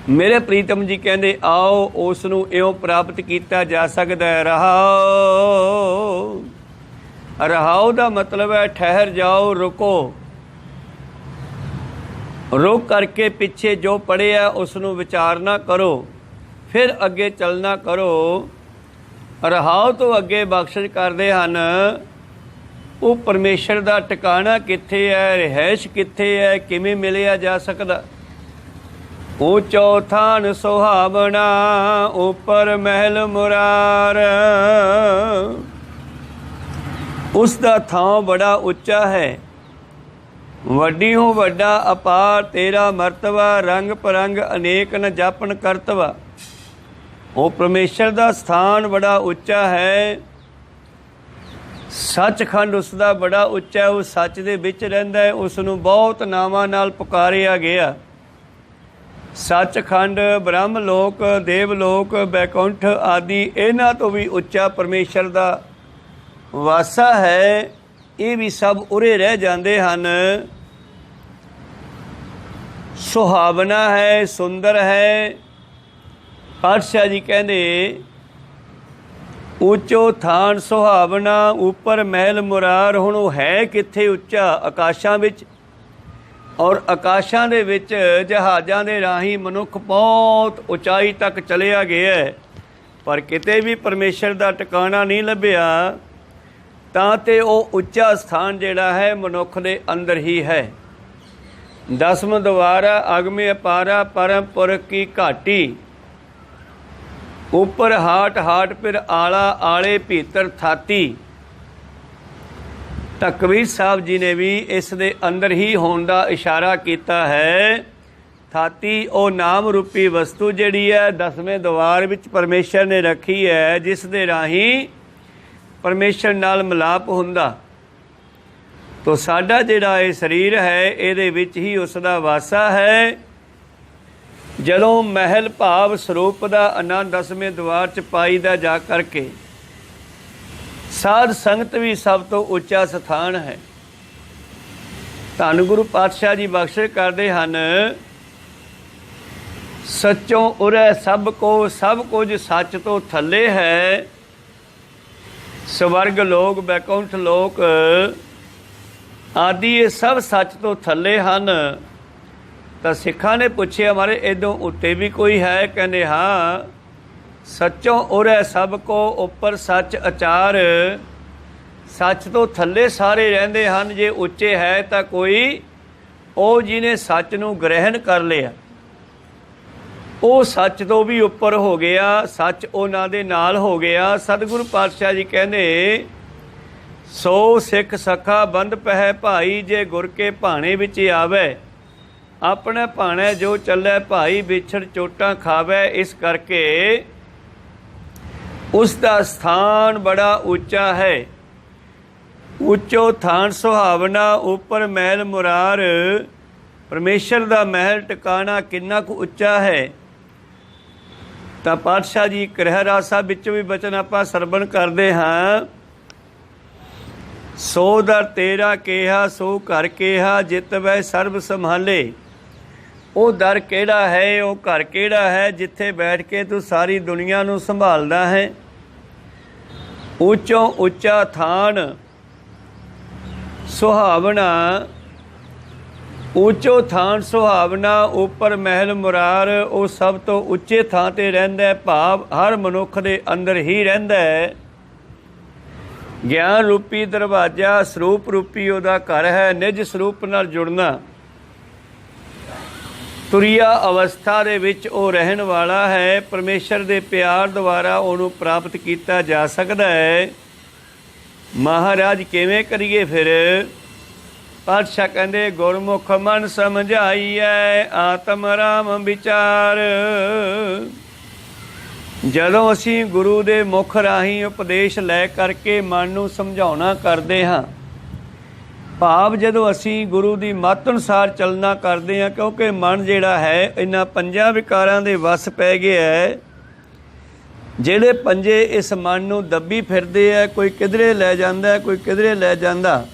ਮੇਰੇ ਪ੍ਰੀਤਮ ਜੀ ਕਹਿੰਦੇ ਆਓ ਉਸ ਨੂੰ ਇਉਂ ਪ੍ਰਾਪਤ ਕੀਤਾ ਜਾ ਸਕਦਾ ਹੈ। ਰਹਾਓ, ਰਹਾਓ ਦਾ ਮਤਲਬ ਹੈ ਠਹਿਰ ਜਾਓ, ਰੁਕੋ। ਰੁਕ ਕਰਕੇ ਪਿੱਛੇ ਜੋ ਪੜ੍ਹਿਆ ਉਸ ਨੂੰ ਵਿਚਾਰ ਨਾ ਕਰੋ, ਫਿਰ ਅੱਗੇ ਚੱਲਣਾ ਕਰੋ। ਰਹਾਓ ਤੋਂ ਅੱਗੇ ਬਖਸ਼ਿਸ਼ ਕਰਦੇ ਹਨ, ਉਹ ਪਰਮੇਸ਼ਰ ਦਾ ਟਿਕਾਣਾ ਕਿੱਥੇ ਹੈ, ਰਿਹਾਇਸ਼ ਕਿੱਥੇ ਹੈ, ਕਿਵੇਂ ਮਿਲਿਆ ਜਾ ਸਕਦਾ। ਊਚੋ ਥਾਨ ਸੁਹਾਵਣਾ, ਉੱਪਰ ਮਹਿਲ ਮੁਰਾਰ। ਉਸ ਦਾ ਥਾਂ ਬੜਾ ਉੱਚਾ ਹੈ, ਵੱਡੀ ਹੋ ਵੱਡਾ ਅਪਾਰ ਤੇਰਾ ਮਰਤਬਾ। ਰੰਗ ਪਰੰਗ ਅਨੇਕ ਨ ਜਾਪਨ ਕਰਤਵਾ। ਉਹ ਪਰਮੇਸ਼ਰ ਦਾ ਸਥਾਨ ਬੜਾ ਉੱਚਾ ਹੈ। ਸੱਚਖੰਡ ਉਸ ਦਾ ਬੜਾ ਉੱਚਾ, ਉਹ ਸੱਚ ਦੇ ਵਿੱਚ ਰਹਿੰਦਾ ਹੈ। ਉਸ ਨੂੰ ਬਹੁਤ ਨਾਵਾਂ ਨਾਲ ਪੁਕਾਰਿਆ ਗਿਆ। ਸੱਚਖੰਡ, ਬ੍ਰਹਮ ਲੋਕ, ਦੇਵ ਲੋਕ, ਬੈਕੁੰਠ ਆਦਿ ਇਹਨਾਂ ਤੋਂ ਵੀ ਉੱਚਾ ਪਰਮੇਸ਼ਰ ਦਾ ਵਾਸਾ ਹੈ। ਇਹ ਵੀ ਸਭ ਉਰੇ ਰਹਿ ਜਾਂਦੇ ਹਨ। ਸੁਹਾਵਨਾ ਹੈ, ਸੁੰਦਰ ਹੈ। ਪਾਤਸ਼ਾਹ ਜੀ ਕਹਿੰਦੇ ਉੱਚੋ ਥਾਨ ਸੁਹਾਵਨਾ, ਉੱਪਰ ਮਹਿਲ ਮੁਰਾਰ। ਹੁਣ ਉਹ ਹੈ ਕਿੱਥੇ ਉੱਚਾ? ਆਕਾਸ਼ਾਂ ਵਿੱਚ। ਔਰ ਆਕਾਸ਼ਾਂ ਦੇ ਵਿੱਚ ਜਹਾਜ਼ਾਂ ਦੇ ਰਾਹੀਂ ਮਨੁੱਖ ਬਹੁਤ ਉਚਾਈ ਤੱਕ ਚਲਿਆ ਗਿਆ, ਪਰ ਕਿਤੇ ਵੀ ਪਰਮੇਸ਼ਰ ਦਾ ਟਿਕਾਣਾ ਨਹੀਂ ਲੱਭਿਆ। ਤਾਂ ਤੇ ਉਹ ਉੱਚਾ ਸਥਾਨ ਜਿਹੜਾ ਹੈ ਮਨੁੱਖ ਦੇ ਅੰਦਰ ਹੀ ਹੈ। ਦਸਮ ਦੁਆਰਾ ਅਗਮੇ ਅਪਾਰਾ, ਪਰਮ ਪੁਰਖ ਕੀ ਘਾਟੀ। ਉੱਪਰ ਹਾਟ ਹਾਟ ਫਿਰ ਆਲਾ, ਆਲੇ ਭੀਤਰ ਥਾਤੀ। ਤਾਂ ਕਬੀਰ ਸਾਹਿਬ ਜੀ ਨੇ ਵੀ ਇਸ ਦੇ ਅੰਦਰ ਹੀ ਹੋਣ ਦਾ ਇਸ਼ਾਰਾ ਕੀਤਾ ਹੈ। ਥਾਤੀ ਉਹ ਨਾਮ ਰੂਪੀ ਵਸਤੂ ਜਿਹੜੀ ਹੈ ਦਸਵੇਂ ਦੁਆਰ ਵਿੱਚ ਪਰਮੇਸ਼ਰ ਨੇ ਰੱਖੀ ਹੈ, ਜਿਸ ਦੇ ਰਾਹੀਂ ਪਰਮੇਸ਼ਰ ਨਾਲ ਮਿਲਾਪ ਹੁੰਦਾ। ਤੋ ਸਾਡਾ ਜਿਹੜਾ ਇਹ ਸਰੀਰ ਹੈ ਇਹਦੇ ਵਿੱਚ ਹੀ ਉਸ ਦਾ ਵਾਸਾ ਹੈ। ਜਦੋਂ ਮਹਿਲ ਭਾਵ ਸਰੂਪ ਦਾ ਆਨੰਦ ਦਸਵੇਂ ਦੁਆਰ 'ਚ ਪਾਈਦਾ ਜਾ ਕਰਕੇ, ਸਾਧ ਸੰਗਤ ਵੀ ਸਭ ਤੋਂ ਉੱਚਾ ਸਥਾਨ ਹੈ। ਧੰਨ ਗੁਰੂ ਪਾਤਸ਼ਾਹ ਜੀ ਬਖਸ਼ਿਸ਼ ਕਰਦੇ ਹਨ, सच्चों उरै सब को, सब कुछ सच तो थले है। स्वर्ग लोक बैकुंठ लोक आदि ये सब सच तो थले ਹਨ। ਤਾਂ ਸਿੱਖਾਂ ਨੇ ਪੁੱਛਿਆ ਮਾਰੇ ਇਦੋਂ ਉੱਤੇ ਵੀ ਕੋਈ ਹੈ? ਕਹਿੰਦੇ ਹਾਂ। ਸੱਚੋਂ ਉरै ਸਭ ਕੋ ਉੱਪਰ ਸੱਚ ਅਚਾਰ। ਸੱਚ ਤੋਂ ਥੱਲੇ ਸਾਰੇ ਰਹਿੰਦੇ ਹਨ। ਜੇ ਉੱਚੇ ਹੈ ਤਾਂ ਕੋਈ ਉਹ ਜਿਹਨੇ ਸੱਚ ਨੂੰ ਗ੍ਰਹਿਣ ਕਰ ਲਿਆ, ਉਹ ਸੱਚ ਤੋਂ ਵੀ ਉੱਪਰ ਹੋ ਗਿਆ, ਸੱਚ ਉਹਨਾਂ ਦੇ ਨਾਲ ਹੋ ਗਿਆ। ਸਤਿਗੁਰੂ ਪਾਤਸ਼ਾਹ ਜੀ ਕਹਿੰਦੇ ਸੋ ਸਿੱਖ ਸਖਾ ਬੰਦ ਪਹਿ ਭਾਈ, ਜੇ ਗੁਰ ਕੇ ਭਾਣੇ ਵਿੱਚ ਆਵੇ। ਆਪਣੇ ਭਾਣੇ ਜੋ ਚੱਲੇ ਭਾਈ, ਵਿਛੜ ਚੋਟਾਂ ਖਾਵੇ। ਇਸ ਕਰਕੇ ਉਸ ਦਾ ਸਥਾਨ ਬੜਾ ਉੱਚਾ ਹੈ। ਉੱਚੋ ਥਾਨ ਸੁਹਾਵਨਾ, ਉੱਪਰ ਮਹਿਲ ਮੁਰਾਰ। ਪਰਮੇਸ਼ਰ ਦਾ ਮਹਿਲ ਟਿਕਾਣਾ ਕਿੰਨਾ ਕੁ ਉੱਚਾ ਹੈ। ਤਾਂ ਪਾਤਸ਼ਾਹ ਜੀ ਰਹਿਰਾਸ ਸਾਹਿਬ ਵਿੱਚੋਂ ਵੀ ਬਚਨ ਆਪਾਂ ਸਰਵਣ ਕਰਦੇ ਹਾਂ। ਸੋ ਦਰ ਤੇਰਾ ਕਿਹਾ, ਸੋ ਘਰ ਕਿਹਾ, ਜਿਤ ਵੈ ਸਰਬ ਸੰਭਾਲੇ। ਉਹ ਦਰ ਕਿਹੜਾ ਹੈ, ਉਹ ਘਰ ਕਿਹੜਾ ਹੈ ਜਿੱਥੇ ਬੈਠ ਕੇ ਤੂੰ ਸਾਰੀ ਦੁਨੀਆ ਨੂੰ ਸੰਭਾਲਦਾ ਹੈ। ਉੱਚੋਂ ਉੱਚਾ ਥਾਨ ਸੁਹਾਵਣਾ, ਉੱਚੋ ਥਾਨ ਸੁਹਾਵਨਾ, ਉੱਪਰ ਮਹਿਲ ਮੁਰਾਰ। ਉਹ ਸਭ ਤੋਂ ਉੱਚੇ ਥਾਂ 'ਤੇ ਰਹਿੰਦਾ, ਭਾਵ ਹਰ ਮਨੁੱਖ ਦੇ ਅੰਦਰ ਹੀ ਰਹਿੰਦਾ ਹੈ। ਗਿਆਨ ਰੂਪੀ ਦਰਵਾਜ਼ਾ, ਸਰੂਪ ਰੂਪੀ ਉਹਦਾ ਘਰ ਹੈ। ਨਿਜ ਸਰੂਪ ਨਾਲ ਜੁੜਨਾ, ਤੁਰੀਆ ਅਵਸਥਾ ਦੇ ਵਿੱਚ ਉਹ ਰਹਿਣ ਵਾਲਾ ਹੈ। ਪਰਮੇਸ਼ਰ ਦੇ ਪਿਆਰ ਦੁਆਰਾ ਉਹਨੂੰ ਪ੍ਰਾਪਤ ਕੀਤਾ ਜਾ ਸਕਦਾ ਹੈ। ਮਹਾਰਾਜ ਕਿਵੇਂ ਕਰੀਏ ਫਿਰ? ਪਾਤਸ਼ਾਹ ਕਹਿੰਦੇ ਗੁਰਮੁਖ ਮਨ ਸਮਝਾਈਐ, ਆਤਮ ਰਾਮ ਵਿਚਾਰ। ਜਦੋਂ ਅਸੀਂ ਗੁਰੂ ਦੇ ਮੁਖ ਰਾਹੀਂ ਉਪਦੇਸ਼ ਲੈ ਕਰਕੇ ਮਨ ਨੂੰ ਸਮਝਾਉਣਾ ਕਰਦੇ ਹਾਂ, ਭਾਵ ਜਦੋਂ ਅਸੀਂ ਗੁਰੂ ਦੀ ਮੱਤ ਅਨੁਸਾਰ ਚੱਲਣਾ ਕਰਦੇ ਹਾਂ, ਕਿਉਂਕਿ ਮਨ ਜਿਹੜਾ ਹੈ ਇਹਨਾਂ ਪੰਜਾਂ ਵਿਕਾਰਾਂ ਦੇ ਵੱਸ ਪੈ ਗਿਆ ਹੈ। ਜਿਹੜੇ ਪੰਜੇ ਇਸ ਮਨ ਨੂੰ ਦੱਬੀ ਫਿਰਦੇ ਹੈ, ਕੋਈ ਕਿਧਰੇ ਲੈ ਜਾਂਦਾ, ਕੋਈ ਕਿਧਰੇ ਲੈ ਜਾਂਦਾ।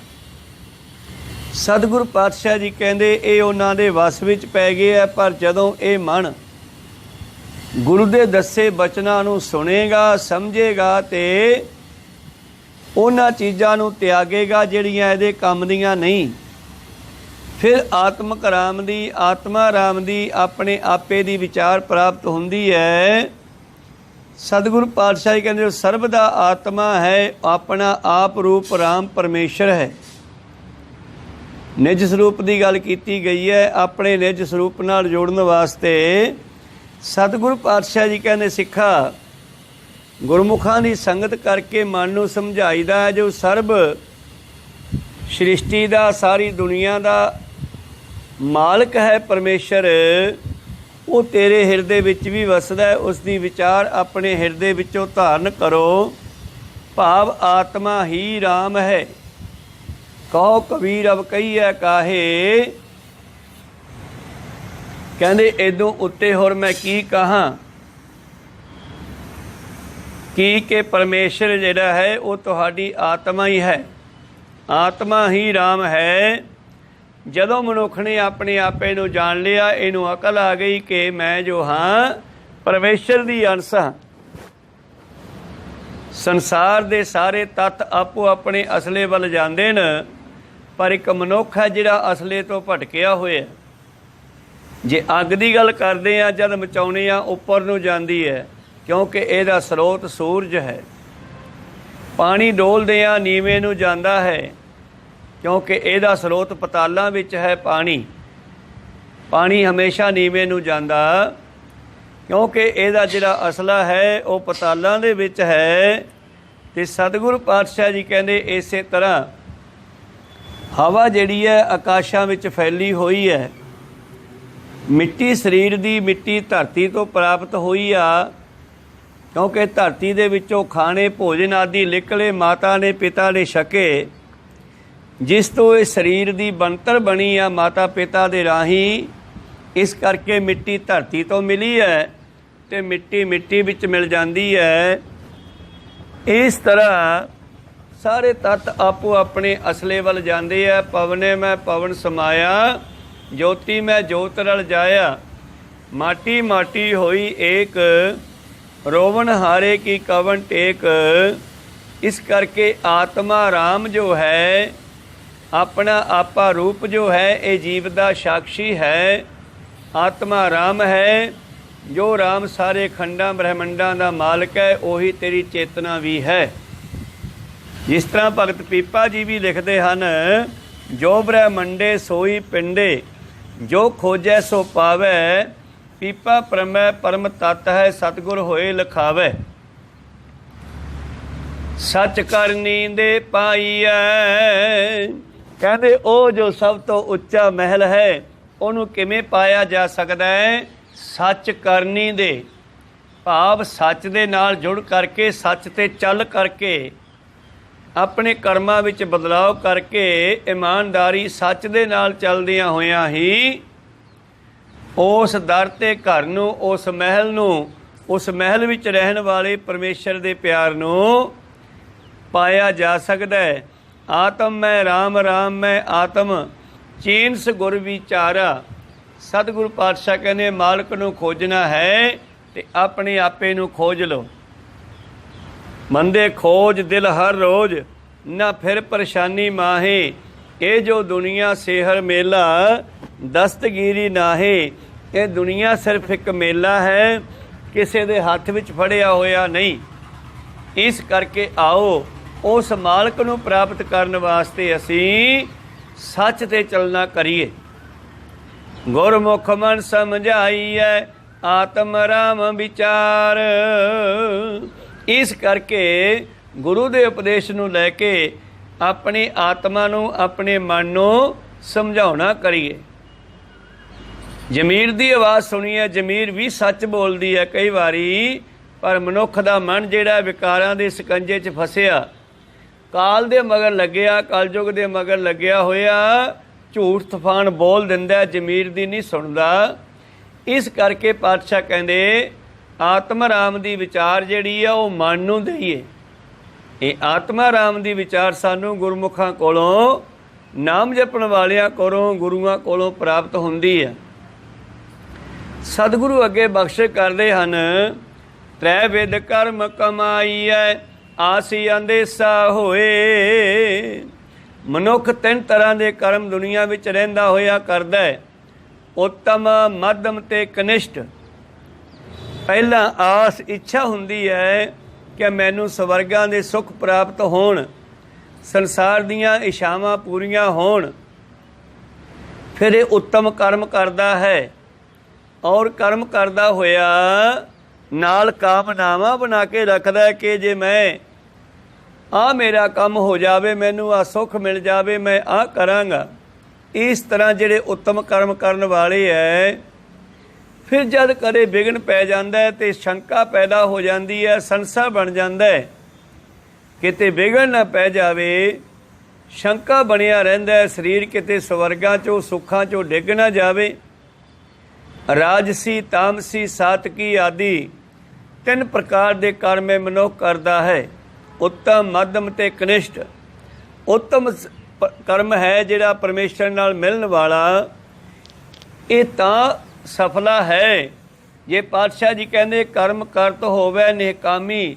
ਸਤਿਗੁਰੂ ਪਾਤਸ਼ਾਹ ਜੀ ਕਹਿੰਦੇ ਇਹ ਉਹਨਾਂ ਦੇ ਵੱਸ ਵਿੱਚ ਪੈ ਗਏ ਹੈ। ਪਰ ਜਦੋਂ ਇਹ ਮਨ ਗੁਰੂ ਦੇ ਦੱਸੇ ਬਚਨਾਂ ਨੂੰ ਸੁਣੇਗਾ, ਸਮਝੇਗਾ ਅਤੇ ਉਹਨਾਂ ਚੀਜ਼ਾਂ ਨੂੰ ਤਿਆਗੇਗਾ ਜਿਹੜੀਆਂ ਇਹਦੇ ਕੰਮ ਦੀਆਂ ਨਹੀਂ, ਫਿਰ ਆਤਮਕ ਰਾਮ ਦੀ, ਆਤਮਾ ਰਾਮ ਦੀ ਆਪਣੇ ਆਪੇ ਦੀ ਵਿਚਾਰ ਪ੍ਰਾਪਤ ਹੁੰਦੀ ਹੈ। ਸਤਿਗੁਰੂ ਪਾਤਸ਼ਾਹ ਜੀ ਕਹਿੰਦੇ ਸਰਬ ਦਾ ਆਤਮਾ ਹੈ, ਆਪਣਾ ਆਪ ਰੂਪ ਰਾਮ ਪਰਮੇਸ਼ਰ ਹੈ। ਨਿਜ ਸਰੂਪ ਦੀ ਗੱਲ ਕੀਤੀ ਗਈ ਹੈ। ਆਪਣੇ ਨਿਜ ਸਰੂਪ ਨਾਲ ਜੋੜਨ ਵਾਸਤੇ ਸਤਿਗੁਰੂ ਪਾਤਸ਼ਾਹ ਜੀ ਕਹਿੰਦੇ ਸਿੱਖਾ ਗੁਰਮੁਖਾਂ ਦੀ ਸੰਗਤ ਕਰਕੇ ਮਨ ਨੂੰ ਸਮਝਾਈਦਾ ਹੈ। ਜੋ ਸਰਬ ਸ੍ਰਿਸ਼ਟੀ ਦਾ, ਸਾਰੀ ਦੁਨੀਆ ਦਾ ਮਾਲਕ ਹੈ ਪਰਮੇਸ਼ਰ, ਉਹ ਤੇਰੇ ਹਿਰਦੇ ਵਿੱਚ ਵੀ ਵਸਦਾ ਹੈ। ਉਸ ਦੀ ਵਿਚਾਰ ਆਪਣੇ ਹਿਰਦੇ ਵਿੱਚੋਂ ਧਾਰਨ ਕਰੋ, ਭਾਵ ਆਤਮਾ ਹੀ ਰਾਮ ਹੈ। ਕਹੋ ਕਬੀਰ ਅਬ ਕਹੀਐ ਕਾਹੇ। ਕਹਿੰਦੇ ਇਦੋਂ ਉੱਤੇ ਹੋਰ ਮੈਂ ਕੀ ਕਹਾਂ ਕਿ ਪਰਮੇਸ਼ਰ ਜਿਹੜਾ ਹੈ ਉਹ ਤੁਹਾਡੀ ਆਤਮਾ ਹੀ ਹੈ, ਆਤਮਾ ਹੀ ਰਾਮ ਹੈ। ਜਦੋਂ ਮਨੁੱਖ ਨੇ ਆਪਣੇ ਆਪੇ ਨੂੰ ਜਾਣ ਲਿਆ, ਇਹਨੂੰ ਅਕਲ ਆ ਗਈ ਕਿ ਮੈਂ ਜੋ ਹਾਂ ਪਰਮੇਸ਼ਰ ਦੀ ਅੰਸ਼ ਹਾਂ। ਸੰਸਾਰ ਦੇ ਸਾਰੇ ਤੱਤ ਆਪੋ ਆਪਣੇ ਅਸਲੇ ਵੱਲ ਜਾਂਦੇ ਨੇ, ਪਰ ਇੱਕ ਮਨੁੱਖ ਹੈ ਜਿਹੜਾ ਅਸਲੇ ਤੋਂ ਭਟਕਿਆ ਹੋਇਆ। ਜੇ ਅੱਗ ਦੀ ਗੱਲ ਕਰਦੇ ਹਾਂ, ਜਦ ਮਚਾਉਂਦੇ ਹਾਂ ਉੱਪਰ ਨੂੰ ਜਾਂਦੀ ਹੈ, ਕਿਉਂਕਿ ਇਹਦਾ ਸਰੋਤ ਸੂਰਜ ਹੈ। ਪਾਣੀ ਡੋਲਦੇ ਹਾਂ ਨੀਵੇਂ ਨੂੰ ਜਾਂਦਾ ਹੈ, ਕਿਉਂਕਿ ਇਹਦਾ ਸਰੋਤ ਪਤਾਲਾਂ ਵਿੱਚ ਹੈ। ਪਾਣੀ ਹਮੇਸ਼ਾ ਨੀਵੇਂ ਨੂੰ ਜਾਂਦਾ, ਕਿਉਂਕਿ ਇਹਦਾ ਜਿਹੜਾ ਅਸਲਾ ਹੈ ਉਹ ਪਤਾਲਾਂ ਦੇ ਵਿੱਚ ਹੈ। ਅਤੇ ਸਤਿਗੁਰੂ ਪਾਤਸ਼ਾਹ ਜੀ ਕਹਿੰਦੇ ਇਸੇ ਤਰ੍ਹਾਂ ਹਵਾ ਜਿਹੜੀ ਹੈ ਆਕਾਸ਼ਾਂ ਵਿੱਚ ਫੈਲੀ ਹੋਈ ਹੈ। ਮਿੱਟੀ ਸਰੀਰ ਦੀ, ਮਿੱਟੀ ਧਰਤੀ ਤੋਂ ਪ੍ਰਾਪਤ ਹੋਈ ਆ, ਕਿਉਂਕਿ ਧਰਤੀ ਦੇ ਵਿੱਚੋਂ ਖਾਣੇ ਭੋਜਨ ਆਦਿ ਨਿਕਲੇ, ਮਾਤਾ ਨੇ ਪਿਤਾ ਨੇ ਛਕੇ, ਜਿਸ ਤੋਂ ਇਹ ਸਰੀਰ ਦੀ ਬਣਤਰ ਬਣੀ ਆ ਮਾਤਾ ਪਿਤਾ ਦੇ ਰਾਹੀਂ। ਇਸ ਕਰਕੇ ਮਿੱਟੀ ਧਰਤੀ ਤੋਂ ਮਿਲੀ ਹੈ ਅਤੇ ਮਿੱਟੀ ਮਿੱਟੀ ਵਿੱਚ ਮਿਲ ਜਾਂਦੀ ਹੈ। ਇਸ ਤਰ੍ਹਾਂ ਸਾਰੇ ਤੱਤ ਆਪੋ ਆਪਣੇ ਅਸਲੇ ਵੱਲ ਜਾਂਦੇ ਹੈ। ਪਵਨੇ ਮੈਂ ਪਵਨ ਸਮਾਇਆ, ਜੋਤੀ ਮੈਂ ਜੋਤ ਰਲ ਜਾਇਆ। माटी माटी होई एक, रोवन हारे की कवन टेक। इस करके आत्मा राम जो है, अपना आपा रूप जो है, ये जीव का साक्षी है। आत्मा राम है, जो राम सारे खंडां ब्रह्मंडां का मालिक है, ਉਹੀ तेरी चेतना भी है। जिस तरह भगत पीपा जी भी लिखते हैं, जो ब्रह्मंडे सोई पिंडे, जो खोजै सो पावै। पीपा परमै परम तत् है, सतगुर होए लखावै। सच करनी दे पाईऐ, कहते ਉਹ जो सब तो ਉੱਚਾ महल है, ਉਹਨੂੰ ਕਿਵੇਂ ਪਾਇਆ ਜਾ ਸਕਦਾ ਹੈ? ਸੱਚ ਕਰਨੀ ਦੇ ਭਾਵ ਸੱਚ ਦੇ ਨਾਲ ਜੁੜ ਕਰਕੇ, ਸੱਚ ਤੇ ਚੱਲ ਕਰਕੇ, ਆਪਣੇ ਕਰਮਾਂ ਵਿੱਚ ਬਦਲਾਅ ਕਰਕੇ, ਇਮਾਨਦਾਰੀ ਸੱਚ ਦੇ ਨਾਲ ਚੱਲਦਿਆਂ ਹੋਇਆਂ ਹੀ ਉਸ ਦਰ ਤੇ ਘਰ ਨੂੰ, ਉਸ ਮਹਿਲ ਨੂੰ, ਉਸ ਮਹਿਲ ਵਿੱਚ ਰਹਿਣ ਵਾਲੇ ਪਰਮੇਸ਼ਰ ਦੇ ਪਿਆਰ ਨੂੰ ਪਾਇਆ ਜਾ ਸਕਦਾ ਹੈ। ਆਤਮ ਮੈਂ ਰਾਮ, ਰਾਮ ਮੈਂ ਆਤਮ, ਚੀਨਸ ਗੁਰ ਵਿਚਾਰਾ। ਸਤਿਗੁਰੂ ਪਾਤਸ਼ਾਹ ਕਹਿੰਦੇ ਮਾਲਕ ਨੂੰ ਖੋਜਣਾ ਹੈ ਤੇ ਆਪਣੇ ਆਪੇ ਨੂੰ ਖੋਜ ਲਓ। ਮੰਦੇ ਖੋਜ ਦਿਲ ਹਰ ਰੋਜ਼, ਨਾ ਫਿਰ ਪਰੇਸ਼ਾਨੀ ਮਾਹੇ। ਇਹ ਜੋ ਦੁਨੀਆ ਸੇਹਰ ਮੇਲਾ, ਦਸਤਗੀਰੀ ਨਾਹੇ। ਇਹ ਦੁਨੀਆ ਸਿਰਫ ਇੱਕ ਮੇਲਾ ਹੈ, ਕਿਸੇ ਦੇ ਹੱਥ ਵਿੱਚ ਫੜਿਆ ਹੋਇਆ ਨਹੀਂ। ਇਸ ਕਰਕੇ ਆਓ ਉਸ ਮਾਲਕ ਨੂੰ ਪ੍ਰਾਪਤ ਕਰਨ ਵਾਸਤੇ ਅਸੀਂ ਸੱਚ ਤੇ ਚੱਲਣਾ ਕਰੀਏ। ਗੁਰਮੁਖ ਮਨ ਸਮਝਾਈਐ, ਆਤਮ ਰਾਮ ਵਿਚਾਰ। ਇਸ ਕਰਕੇ ਗੁਰੂ ਦੇ ਉਪਦੇਸ਼ ਨੂੰ ਲੈ ਕੇ ਆਪਣੀ ਆਤਮਾ ਨੂੰ, ਆਪਣੇ ਮਨ ਨੂੰ ਸਮਝਾਉਣਾ ਕਰੀਏ। ਜ਼ਮੀਰ ਦੀ ਆਵਾਜ਼ ਸੁਣੀਏ, ਜ਼ਮੀਰ ਵੀ ਸੱਚ ਬੋਲਦੀ ਹੈ ਕਈ ਵਾਰੀ, ਪਰ ਮਨੁੱਖ ਦਾ ਮਨ ਜਿਹੜਾ ਵਿਕਾਰਾਂ ਦੇ ਸਕੰਜੇ 'ਚ ਫਸਿਆ, ਕਾਲ ਦੇ ਮਗਰ ਲੱਗਿਆ, ਕਲਯੁਗ ਦੇ ਮਗਰ ਲੱਗਿਆ ਹੋਇਆ, ਝੂਠ ਤੂਫਾਨ ਬੋਲ ਦਿੰਦਾ, ਜ਼ਮੀਰ ਦੀ ਨਹੀਂ ਸੁਣਦਾ। ਇਸ ਕਰਕੇ ਪਾਤਸ਼ਾਹ ਕਹਿੰਦੇ ਆਤਮਾ ਰਾਮ ਦੀ ਵਿਚਾਰ ਜਿਹੜੀ ਆ ਉਹ ਮਨ ਨੂੰ ਦਈਏ। ਇਹ ਆਤਮਾ ਰਾਮ ਦੀ ਵਿਚਾਰ ਸਾਨੂੰ ਗੁਰਮੁਖਾਂ ਕੋਲੋਂ, ਨਾਮ ਜਪਣ ਵਾਲਿਆਂ ਕੋਲੋਂ, ਗੁਰੂਆਂ ਕੋਲੋਂ ਪ੍ਰਾਪਤ ਹੁੰਦੀ ਹੈ। ਸਤਿਗੁਰੂ ਅੱਗੇ ਬਖਸ਼ ਕਰਦੇ ਹਨ, ਤ੍ਰੈ ਵਿਦ ਕਰਮ ਕਮਾਈਐ, ਆਸੀ ਅੰਦੇਸਾ ਹੋਏ। ਮਨੁੱਖ ਤਿੰਨ ਤਰ੍ਹਾਂ ਦੇ ਕਰਮ ਦੁਨੀਆ ਵਿੱਚ ਰਹਿੰਦਾ ਹੋਇਆ ਕਰਦਾ ਹੈ, ਉੱਤਮ, ਮੱਧਮ ਤੇ ਕਨਿਸ਼ਟ। ਪਹਿਲਾਂ ਆਸ ਇੱਛਾ ਹੁੰਦੀ ਹੈ ਕਿ ਮੈਨੂੰ ਸਵਰਗਾਂ ਦੇ ਸੁੱਖ ਪ੍ਰਾਪਤ ਹੋਣ, ਸੰਸਾਰ ਦੀਆਂ ਇਛਾਵਾਂ ਪੂਰੀਆਂ ਹੋਣ। ਫਿਰ ਇਹ ਉੱਤਮ ਕਰਮ ਕਰਦਾ ਹੈ, ਔਰ ਕਰਮ ਕਰਦਾ ਹੋਇਆ ਨਾਲ ਕਾਮਨਾਵਾਂ ਬਣਾ ਕੇ ਰੱਖਦਾ ਹੈ ਕਿ ਜੇ ਮੈਂ ਆਹ ਮੇਰਾ ਕੰਮ ਹੋ ਜਾਵੇ, ਮੈਨੂੰ ਆਹ ਸੁੱਖ ਮਿਲ ਜਾਵੇ, ਮੈਂ ਆਹ ਕਰਾਂਗਾ। ਇਸ ਤਰ੍ਹਾਂ ਜਿਹੜੇ ਉੱਤਮ ਕਰਮ ਕਰਨ ਵਾਲੇ ਹੈ, ਫਿਰ ਜਦ ਕਦੇ ਵਿਘਨ ਪੈ ਜਾਂਦਾ ਹੈ ਤੇ ਸ਼ੰਕਾ ਪੈਦਾ ਹੋ ਜਾਂਦੀ ਹੈ, ਸੰਸਾ ਬਣ ਜਾਂਦਾ ਹੈ, ਕਿਤੇ ਵਿਘਨ ਨਾ ਪੈ ਜਾਵੇ। ਸ਼ੰਕਾ ਬਣਿਆ ਰਹਿੰਦਾ ਹੈ, ਸਰੀਰ ਕਿਤੇ ਸਵਰਗਾਂ 'ਚੋਂ ਸੁੱਖਾਂ 'ਚੋਂ ਡਿੱਗ ਨਾ ਜਾਵੇ। ਰਾਜਸੀ, ਤਾਮਸੀ, ਸਾਤਕੀ ਆਦਿ ਤਿੰਨ ਪ੍ਰਕਾਰ ਦੇ ਕਰਮ ਇਹ ਮਨੁੱਖ ਕਰਦਾ ਹੈ, ਉੱਤਮ, ਮੱਧਮ ਤੇ ਕਨਿਸ਼ਟ। ਉੱਤਮ ਕਰਮ ਹੈ ਜਿਹੜਾ ਪਰਮੇਸ਼ਰ ਨਾਲ ਮਿਲਣ ਵਾਲਾ, ਇਹ ਤਾਂ ਸਫਲਾ ਹੈ ਜੇ ਪਾਤਸ਼ਾਹ ਜੀ ਕਹਿੰਦੇ ਕਰਮ ਕਰਤ ਹੋਵੇ ਨਿਹਕਾਮੀ,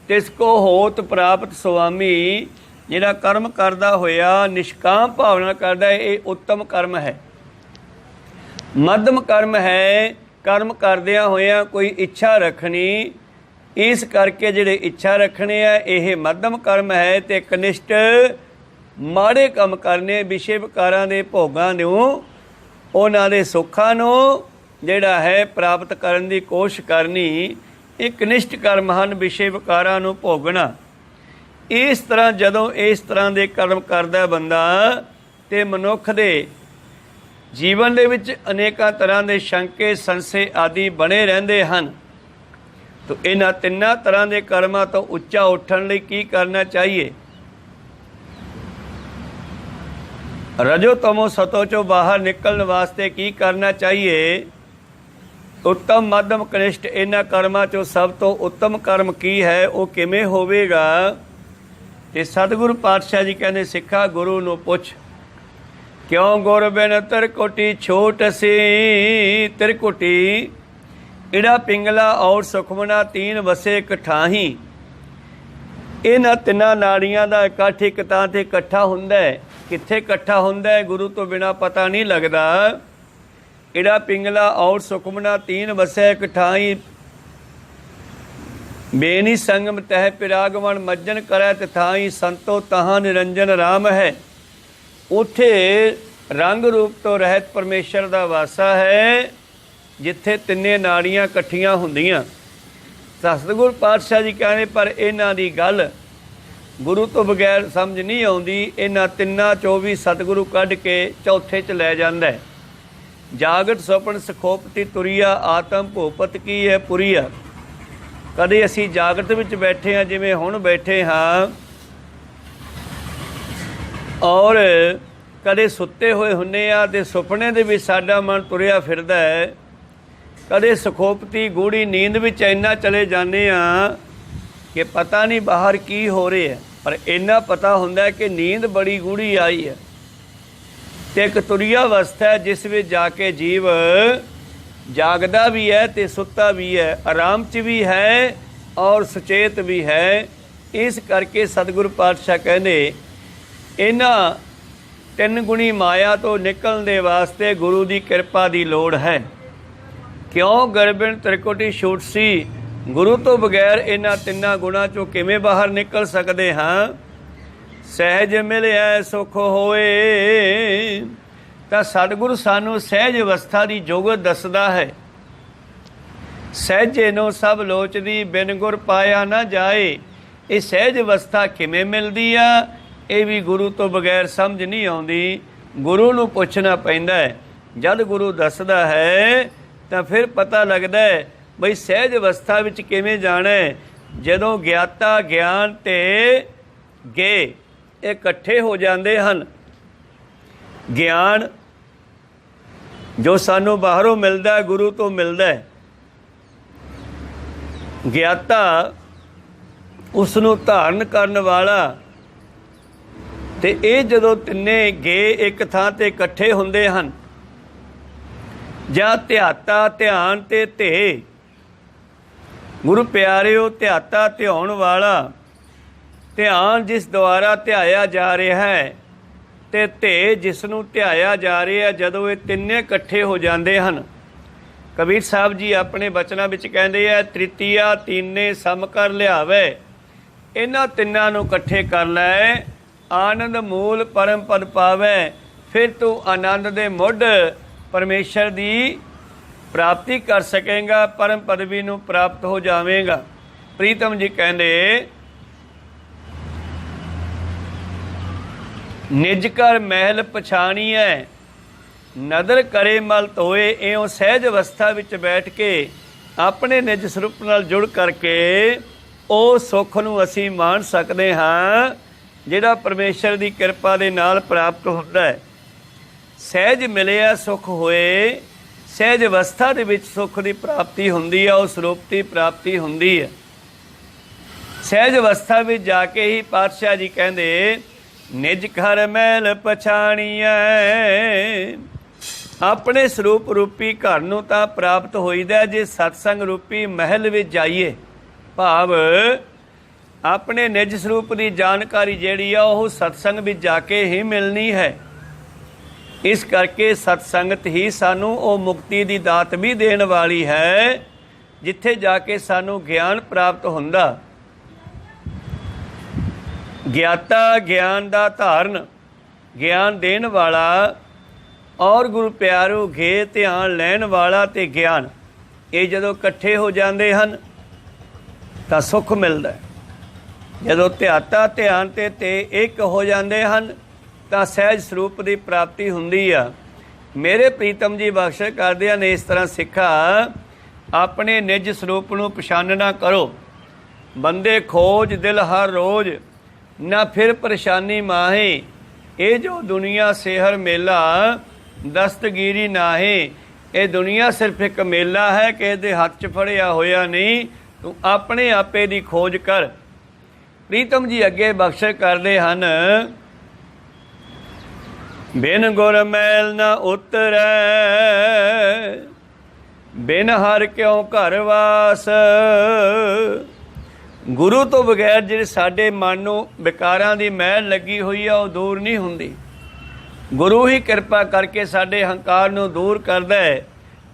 ਤਿਸ ਕੋ ਹੋਤ ਪ੍ਰਾਪਤ ਸੁਆਮੀ। ਜਿਹੜਾ ਕਰਮ ਕਰਦਾ ਹੋਇਆ ਨਿਸ਼ਕਾਮ ਭਾਵਨਾ ਕਰਦਾ ਹੈ, ਇਹ ਉੱਤਮ ਕਰਮ ਹੈ। ਮੱਧਮ ਕਰਮ ਹੈ, ਕਰਮ ਕਰਦਿਆਂ ਹੋਇਆਂ ਕੋਈ ਇੱਛਾ ਰੱਖਣੀ, ਇਸ ਕਰਕੇ ਜਿਹੜੇ ਇੱਛਾ ਰੱਖਣੇ ਆ ਇਹ ਮੱਧਮ ਕਰਮ ਹੈ। ਤੇ ਕਨਿਸ਼ਟ ਮਾੜੇ ਕੰਮ ਕਰਨੇ, ਵਿਸ਼ੇ ਵਿਕਾਰਾਂ ਦੇ ਭੋਗਾਂ ਨੂੰ, ਉਹਨਾਂ ਦੇ ਸੁੱਖਾਂ ਨੂੰ ਜਿਹੜਾ ਹੈ ਪ੍ਰਾਪਤ ਕਰਨ ਦੀ ਕੋਸ਼ਿਸ਼ ਕਰਨੀ, ਇਹ ਕਨਿਸ਼ਟ ਕਰਮ ਹਨ, ਵਿਸ਼ੇ ਵਿਕਾਰਾਂ ਨੂੰ ਭੋਗਣਾ। ਇਸ ਤਰ੍ਹਾਂ ਜਦੋਂ ਇਸ ਤਰ੍ਹਾਂ ਦੇ ਕਰਮ ਕਰਦਾ ਬੰਦਾ, ਤੇ ਮਨੁੱਖ ਦੇ ਜੀਵਨ ਦੇ ਵਿੱਚ ਅਨੇਕਾਂ ਤਰ੍ਹਾਂ ਦੇ ਸ਼ੰਕੇ, ਸੰਸੇ ਆਦਿ ਬਣੇ ਰਹਿੰਦੇ ਹਨ। ਤਾਂ ਇਹਨਾਂ ਤਿੰਨਾਂ ਤਰ੍ਹਾਂ ਦੇ ਕਰਮਾਂ ਤੋਂ ਉੱਚਾ ਉੱਠਣ ਲਈ ਕੀ ਕਰਨਾ ਚਾਹੀਏ? ਰਜੋ ਤਮੋ ਸਤੋ ਚੋਂ ਬਾਹਰ ਨਿਕਲਣ ਵਾਸਤੇ ਕੀ ਕਰਨਾ ਚਾਹੀਏ? ਉੱਤਮ, ਮੱਧਮ, ਕਨਿਸ਼ਟ ਇਹਨਾਂ ਕਰਮਾਂ ਚੋਂ ਸਭ ਤੋਂ ਉੱਤਮ ਕਰਮ ਕੀ ਹੈ? ਉਹ ਕਿਵੇਂ ਹੋਵੇਗਾ? ਤੇ ਸਤਿਗੁਰੂ ਪਾਤਸ਼ਾਹ ਜੀ ਕਹਿੰਦੇ ਸਿੱਖਾ ਗੁਰੂ ਨੂੰ ਪੁੱਛ, ਕਿਉਂ ਗੁਰ ਬਿਨ ਤਿਰਕੁਟੀ ਛੋਟ ਸੀ। ਤਿਰਕੁਟੀ इड़ा पिंगला और सुखमना तीन वसे कठाही। इन्हां तिन्नां नाड़ियां दा इकट्ठ एक थां ते इकट्ठा हुंदा है। कित्थे इकट्ठा हुंदा है गुरु तो बिना पता नहीं लगदा। इड़ा पिंगला और सुखमना तीन वसे कठाही। बेनी संगम तह पिरागवन मज्जन करै तिथाई। संतो तहाँ निरंजन राम है। उत्थे रंग रूप तो रहत परमेश्वर दा वासा है, जिथे तिन्ने नाड़ियां इकट्ठियां हुंदियां। सतगुर पातशाह जी कहने पर इन्हां दी गल गुरु तो बगैर समझ नहीं आउंदी। इन्हां तिन्नां चों भी सतगुरु कढ के चौथे च लै जांदा है। जागत सुपन सखोपति तुरिया। आत्म भूपत की है पुरिया। कदे असी जागत विच बैठे हाँ, जिवें हुण बैठे हाँ, और कदे सुत्ते होए हुन्ने आ ते सुपने दे विच साडा मन तुरिया फिरदा है। कदे सखोपती गूढ़ी नींद विच इन्ना चले जाने आ कि पता नहीं बाहर की हो रहा है, पर इन्ना पता हुंदा है कि नींद बड़ी गूढ़ी आई है। ते एक तुरिया अवस्था है जिस विच जाके जीव जागदा भी है ते सुत्ता भी है, आराम च भी है और सुचेत भी है। इस करके सतगुरु पातशाह कहने इन्हां ਤਿੰਨ ਗੁਣੀ माया तो निकलने दे वास्ते गुरु की कृपा की लोड़ है। क्यों गरबिन त्रिकुटी छूट सी। गुरु तो बगैर इन्हां तिन्नां गुणां चों किवें बाहर निकल सकते हाँ। सहज मिलिया सुख होए। तां सतगुरु सानू सहज अवस्था की जोगत दसदा है। सहजे नो सब लोचदी बिन गुर पाया ना जाए। ये सहज अवस्था किवें मिलदी आ, ਇਹ ਵੀ ਗੁਰੂ ਤੋਂ ਬਗੈਰ ਸਮਝ ਨਹੀਂ ਆਉਂਦੀ। ਗੁਰੂ ਨੂੰ ਪੁੱਛਣਾ ਪੈਂਦਾ ਹੈ। ਜਦ ਗੁਰੂ ਦੱਸਦਾ ਹੈ ਤਾਂ ਫਿਰ ਪਤਾ ਲੱਗਦਾ ਹੈ ਬਈ ਸਹਿਜ ਅਵਸਥਾ ਵਿੱਚ ਕਿਵੇਂ ਜਾਣਾ ਹੈ। ਜਦੋਂ ਗਿਆਤਾ ਗਿਆਨ ਤੇ ਗੇ ਇਹ ਇਕੱਠੇ ਹੋ ਜਾਂਦੇ ਹਨ। ਗਿਆਨ ਜੋ ਸਾਨੂੰ ਬਾਹਰੋਂ ਮਿਲਦਾ ਹੈ, ਗੁਰੂ ਤੋਂ ਮਿਲਦਾ ਹੈ। ਗਿਆਤਾ ਉਸ ਨੂੰ ਧਾਰਨ ਕਰਨ ਵਾਲਾ। ਤੇ ਇਹ ਜਦੋਂ ਤਿੰਨੇ ਗੇ ਇੱਕ ਥਾਂ ਤੇ ਇਕੱਠੇ ਹੁੰਦੇ ਹਨ, ਜਾਂ ਧਿਆਤਾ ਧਿਆਨ ਤੇ ਧੇ। ਗੁਰੂ ਪਿਆਰਿਓ, ਧਿਆਤਾ ਧਿਆਉਣ ਵਾਲਾ, ਧਿਆਨ ਜਿਸ ਦੁਆਰਾ ਧਿਆਇਆ ਜਾ ਰਿਹਾ ਹੈ, ਤੇ ਧੇ ਜਿਸ ਨੂੰ ਧਿਆਇਆ ਜਾ ਰਿਹਾ। ਜਦੋਂ ਇਹ ਤਿੰਨੇ ਇਕੱਠੇ ਹੋ ਜਾਂਦੇ ਹਨ, ਕਬੀਰ ਸਾਹਿਬ ਜੀ ਆਪਣੇ ਬਚਨਾਂ ਵਿੱਚ ਕਹਿੰਦੇ ਆ, ਤ੍ਰਿਤੀਆ ਤੀਨੇ ਸਮ ਕਰ ਲਿਆਵੇ। ਇਹਨਾਂ ਤਿੰਨਾਂ ਨੂੰ ਇਕੱਠੇ ਕਰ ਲੈ, आनंद मूल परम पद पावे। फिर तू आनंद दे मुढ़ परमेश्वर दी प्राप्ति कर सकेगा, परम पदवी नू प्राप्त हो जावेगा। प्रीतम जी कहते निज कर महल पछाणीए नदर करे मल धोए। इयों सहज अवस्था विच बैठ के अपने निज स्वरूप नाल जुड़ करके ओ सुख नू असीं मान सकते हाँ, ਜਿਹੜਾ ਪਰਮੇਸ਼ਰ ਦੀ ਕਿਰਪਾ ਦੇ ਨਾਲ ਪ੍ਰਾਪਤ ਹੁੰਦਾ ਹੈ। ਸਹਿਜ ਮਿਲਿਆ ਸੁਖ ਹੋਏ। ਸਹਿਜ ਅਵਸਥਾ ਦੇ ਵਿੱਚ ਸੁਖ ਦੀ ਪ੍ਰਾਪਤੀ ਹੁੰਦੀ ਹੈ, ਉਸ ਰੂਪ ਦੀ ਪ੍ਰਾਪਤੀ ਹੁੰਦੀ ਹੈ। ਸਹਿਜ ਅਵਸਥਾ ਵਿੱਚ ਜਾ ਕੇ ਹੀ ਪਾਤਸ਼ਾਹ ਜੀ ਕਹਿੰਦੇ ਨਿਜ ਘਰ ਮਹਿਲ ਪਛਾਣੀਐ। ਆਪਣੇ ਸਰੂਪ ਰੂਪੀ ਘਰ ਨੂੰ ਤਾਂ ਪ੍ਰਾਪਤ ਹੋਈਦਾ ਜੇ ਸਤਸੰਗ ਰੂਪੀ ਮਹਿਲ ਵਿੱਚ ਜਾਈਏ। ਭਾਵ ਆਪਣੇ ਨਿਜ ਸਰੂਪ ਦੀ ਜਾਣਕਾਰੀ ਜਿਹੜੀ ਆ ਉਹ ਸਤਸੰਗ ਵਿੱਚ ਜਾ ਕੇ ਹੀ ਮਿਲਣੀ ਹੈ। ਇਸ ਕਰਕੇ ਸਤਸੰਗਤ ਹੀ ਸਾਨੂੰ ਉਹ ਮੁਕਤੀ ਦੀ ਦਾਤ ਵੀ ਦੇਣ ਵਾਲੀ ਹੈ, ਜਿੱਥੇ ਜਾ ਕੇ ਸਾਨੂੰ ਗਿਆਨ ਪ੍ਰਾਪਤ ਹੁੰਦਾ। ਗਿਆਤਾ ਗਿਆਨ ਦਾ ਧਾਰਨ, ਗਿਆਨ ਦੇਣ ਵਾਲਾ, ਔਰ ਗੁਰੂ ਪਿਆਰੋ ਗੇ ਧਿਆਨ ਲੈਣ ਵਾਲਾ ਤੇ ਗਿਆਨ, ਇਹ ਜਦੋਂ ਇਕੱਠੇ ਹੋ ਜਾਂਦੇ ਹਨ ਤਾਂ ਸੁੱਖ ਮਿਲਦਾ। ਜਦੋਂ ਧਿਆਤਾ ਧਿਆਨ ਤੇ ਇੱਕ ਹੋ ਜਾਂਦੇ ਹਨ ਤਾਂ ਸਹਿਜ ਸਰੂਪ ਦੀ ਪ੍ਰਾਪਤੀ ਹੁੰਦੀ ਆ। ਮੇਰੇ ਪ੍ਰੀਤਮ ਜੀ ਬਖਸ਼ ਕਰਦਿਆਂ ਨੇ ਇਸ ਤਰ੍ਹਾਂ ਸਿੱਖਾ, ਆਪਣੇ ਨਿਜ ਸਰੂਪ ਨੂੰ ਪਛਾਨਣਾ ਕਰੋ। ਬੰਦੇ ਖੋਜ ਦਿਲ ਹਰ ਰੋਜ਼, ਨਾ ਫਿਰ ਪਰੇਸ਼ਾਨੀ ਮਾਹੇ। ਇਹ ਜੋ ਦੁਨੀਆ ਸਿਹਰ ਮੇਲਾ, ਦਸਤਗੀਰੀ ਨਾਹੇ। ਇਹ ਦੁਨੀਆ ਸਿਰਫ ਇੱਕ ਮੇਲਾ ਹੈ ਕਿ ਇਹਦੇ ਹੱਥ 'ਚ ਫੜਿਆ ਹੋਇਆ ਨਹੀਂ। ਤੂੰ ਆਪਣੇ ਆਪੇ ਦੀ ਖੋਜ ਕਰ। ਪ੍ਰੀਤਮ ਜੀ ਅੱਗੇ ਬਖਸ਼ ਕਰਦੇ ਹਨ, ਬਿਨ ਗੁਰ ਮੈਲ ਨਾ ਉਤਰੈ, ਬਿਨ ਹਰ ਕਿਉਂ ਘਰ ਵਾਸ। ਗੁਰੂ ਤੋਂ ਬਗੈਰ ਜਿਹੜੇ ਸਾਡੇ ਮਨ ਨੂੰ ਵਿਕਾਰਾਂ ਦੀ ਮੈਲ ਲੱਗੀ ਹੋਈ ਆ ਉਹ ਦੂਰ ਨਹੀਂ ਹੁੰਦੀ। ਗੁਰੂ ਹੀ ਕਿਰਪਾ ਕਰਕੇ ਸਾਡੇ ਹੰਕਾਰ ਨੂੰ ਦੂਰ ਕਰਦਾ ਹੈ।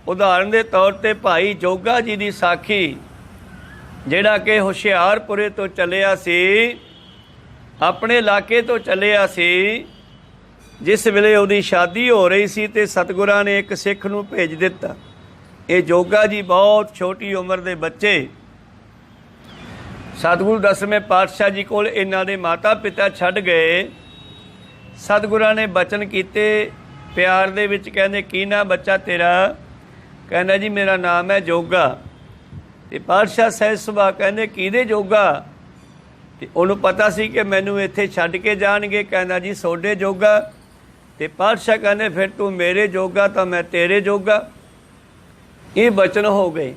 ਉਦਾਹਰਨ ਦੇ ਤੌਰ 'ਤੇ ਭਾਈ ਜੋਗਾ ਜੀ ਦੀ ਸਾਖੀ, ਜਿਹੜਾ ਕਿ ਹੁਸ਼ਿਆਰਪੁਰੇ ਤੋਂ ਚੱਲਿਆ ਸੀ, ਆਪਣੇ ਇਲਾਕੇ ਤੋਂ ਚੱਲਿਆ ਸੀ। ਜਿਸ ਵੇਲੇ ਉਹਦੀ ਸ਼ਾਦੀ ਹੋ ਰਹੀ ਸੀ ਤੇ ਸਤਿਗੁਰਾਂ ਨੇ ਇੱਕ ਸਿੱਖ ਨੂੰ ਭੇਜ ਦਿੱਤਾ। ਇਹ ਜੋਗਾ ਜੀ ਬਹੁਤ ਛੋਟੀ ਉਮਰ ਦੇ ਬੱਚੇ ਸਤਿਗੁਰੂ 10ਵੇਂ ਪਾਤਸ਼ਾਹ ਜੀ ਕੋਲ ਇਹਨਾਂ ਦੇ ਮਾਤਾ ਪਿਤਾ ਛੱਡ ਗਏ। ਸਤਿਗੁਰਾਂ ਨੇ ਬਚਨ ਕੀਤੇ ਪਿਆਰ ਦੇ ਵਿੱਚ, ਕਹਿੰਦੇ ਕੀ ਨਾ ਬੱਚਾ ਤੇਰਾ? ਕਹਿੰਦਾ ਜੀ ਮੇਰਾ ਨਾਮ ਹੈ ਜੋਗਾ। ਤੇ ਪਾਤਸ਼ਾਹ ਸਹਿਜ ਸੁਭਾਅ ਕਹਿੰਦੇ ਕਿਹਦੇ ਜੋਗਾ? ਤੇ ਉਹਨੂੰ ਪਤਾ ਸੀ ਕਿ ਮੈਨੂੰ ਇੱਥੇ ਛੱਡ ਕੇ ਜਾਣਗੇ। ਕਹਿੰਦਾ ਜੀ ਸੋਡੇ ਜੋਗਾ। ਤੇ ਪਾਤਸ਼ਾਹ ਕਹਿੰਦੇ ਫਿਰ ਤੂੰ ਮੇਰੇ ਜੋਗਾ ਤਾਂ ਮੈਂ ਤੇਰੇ ਜੋਗਾ। ਇਹ ਬਚਨ ਹੋ ਗਏ।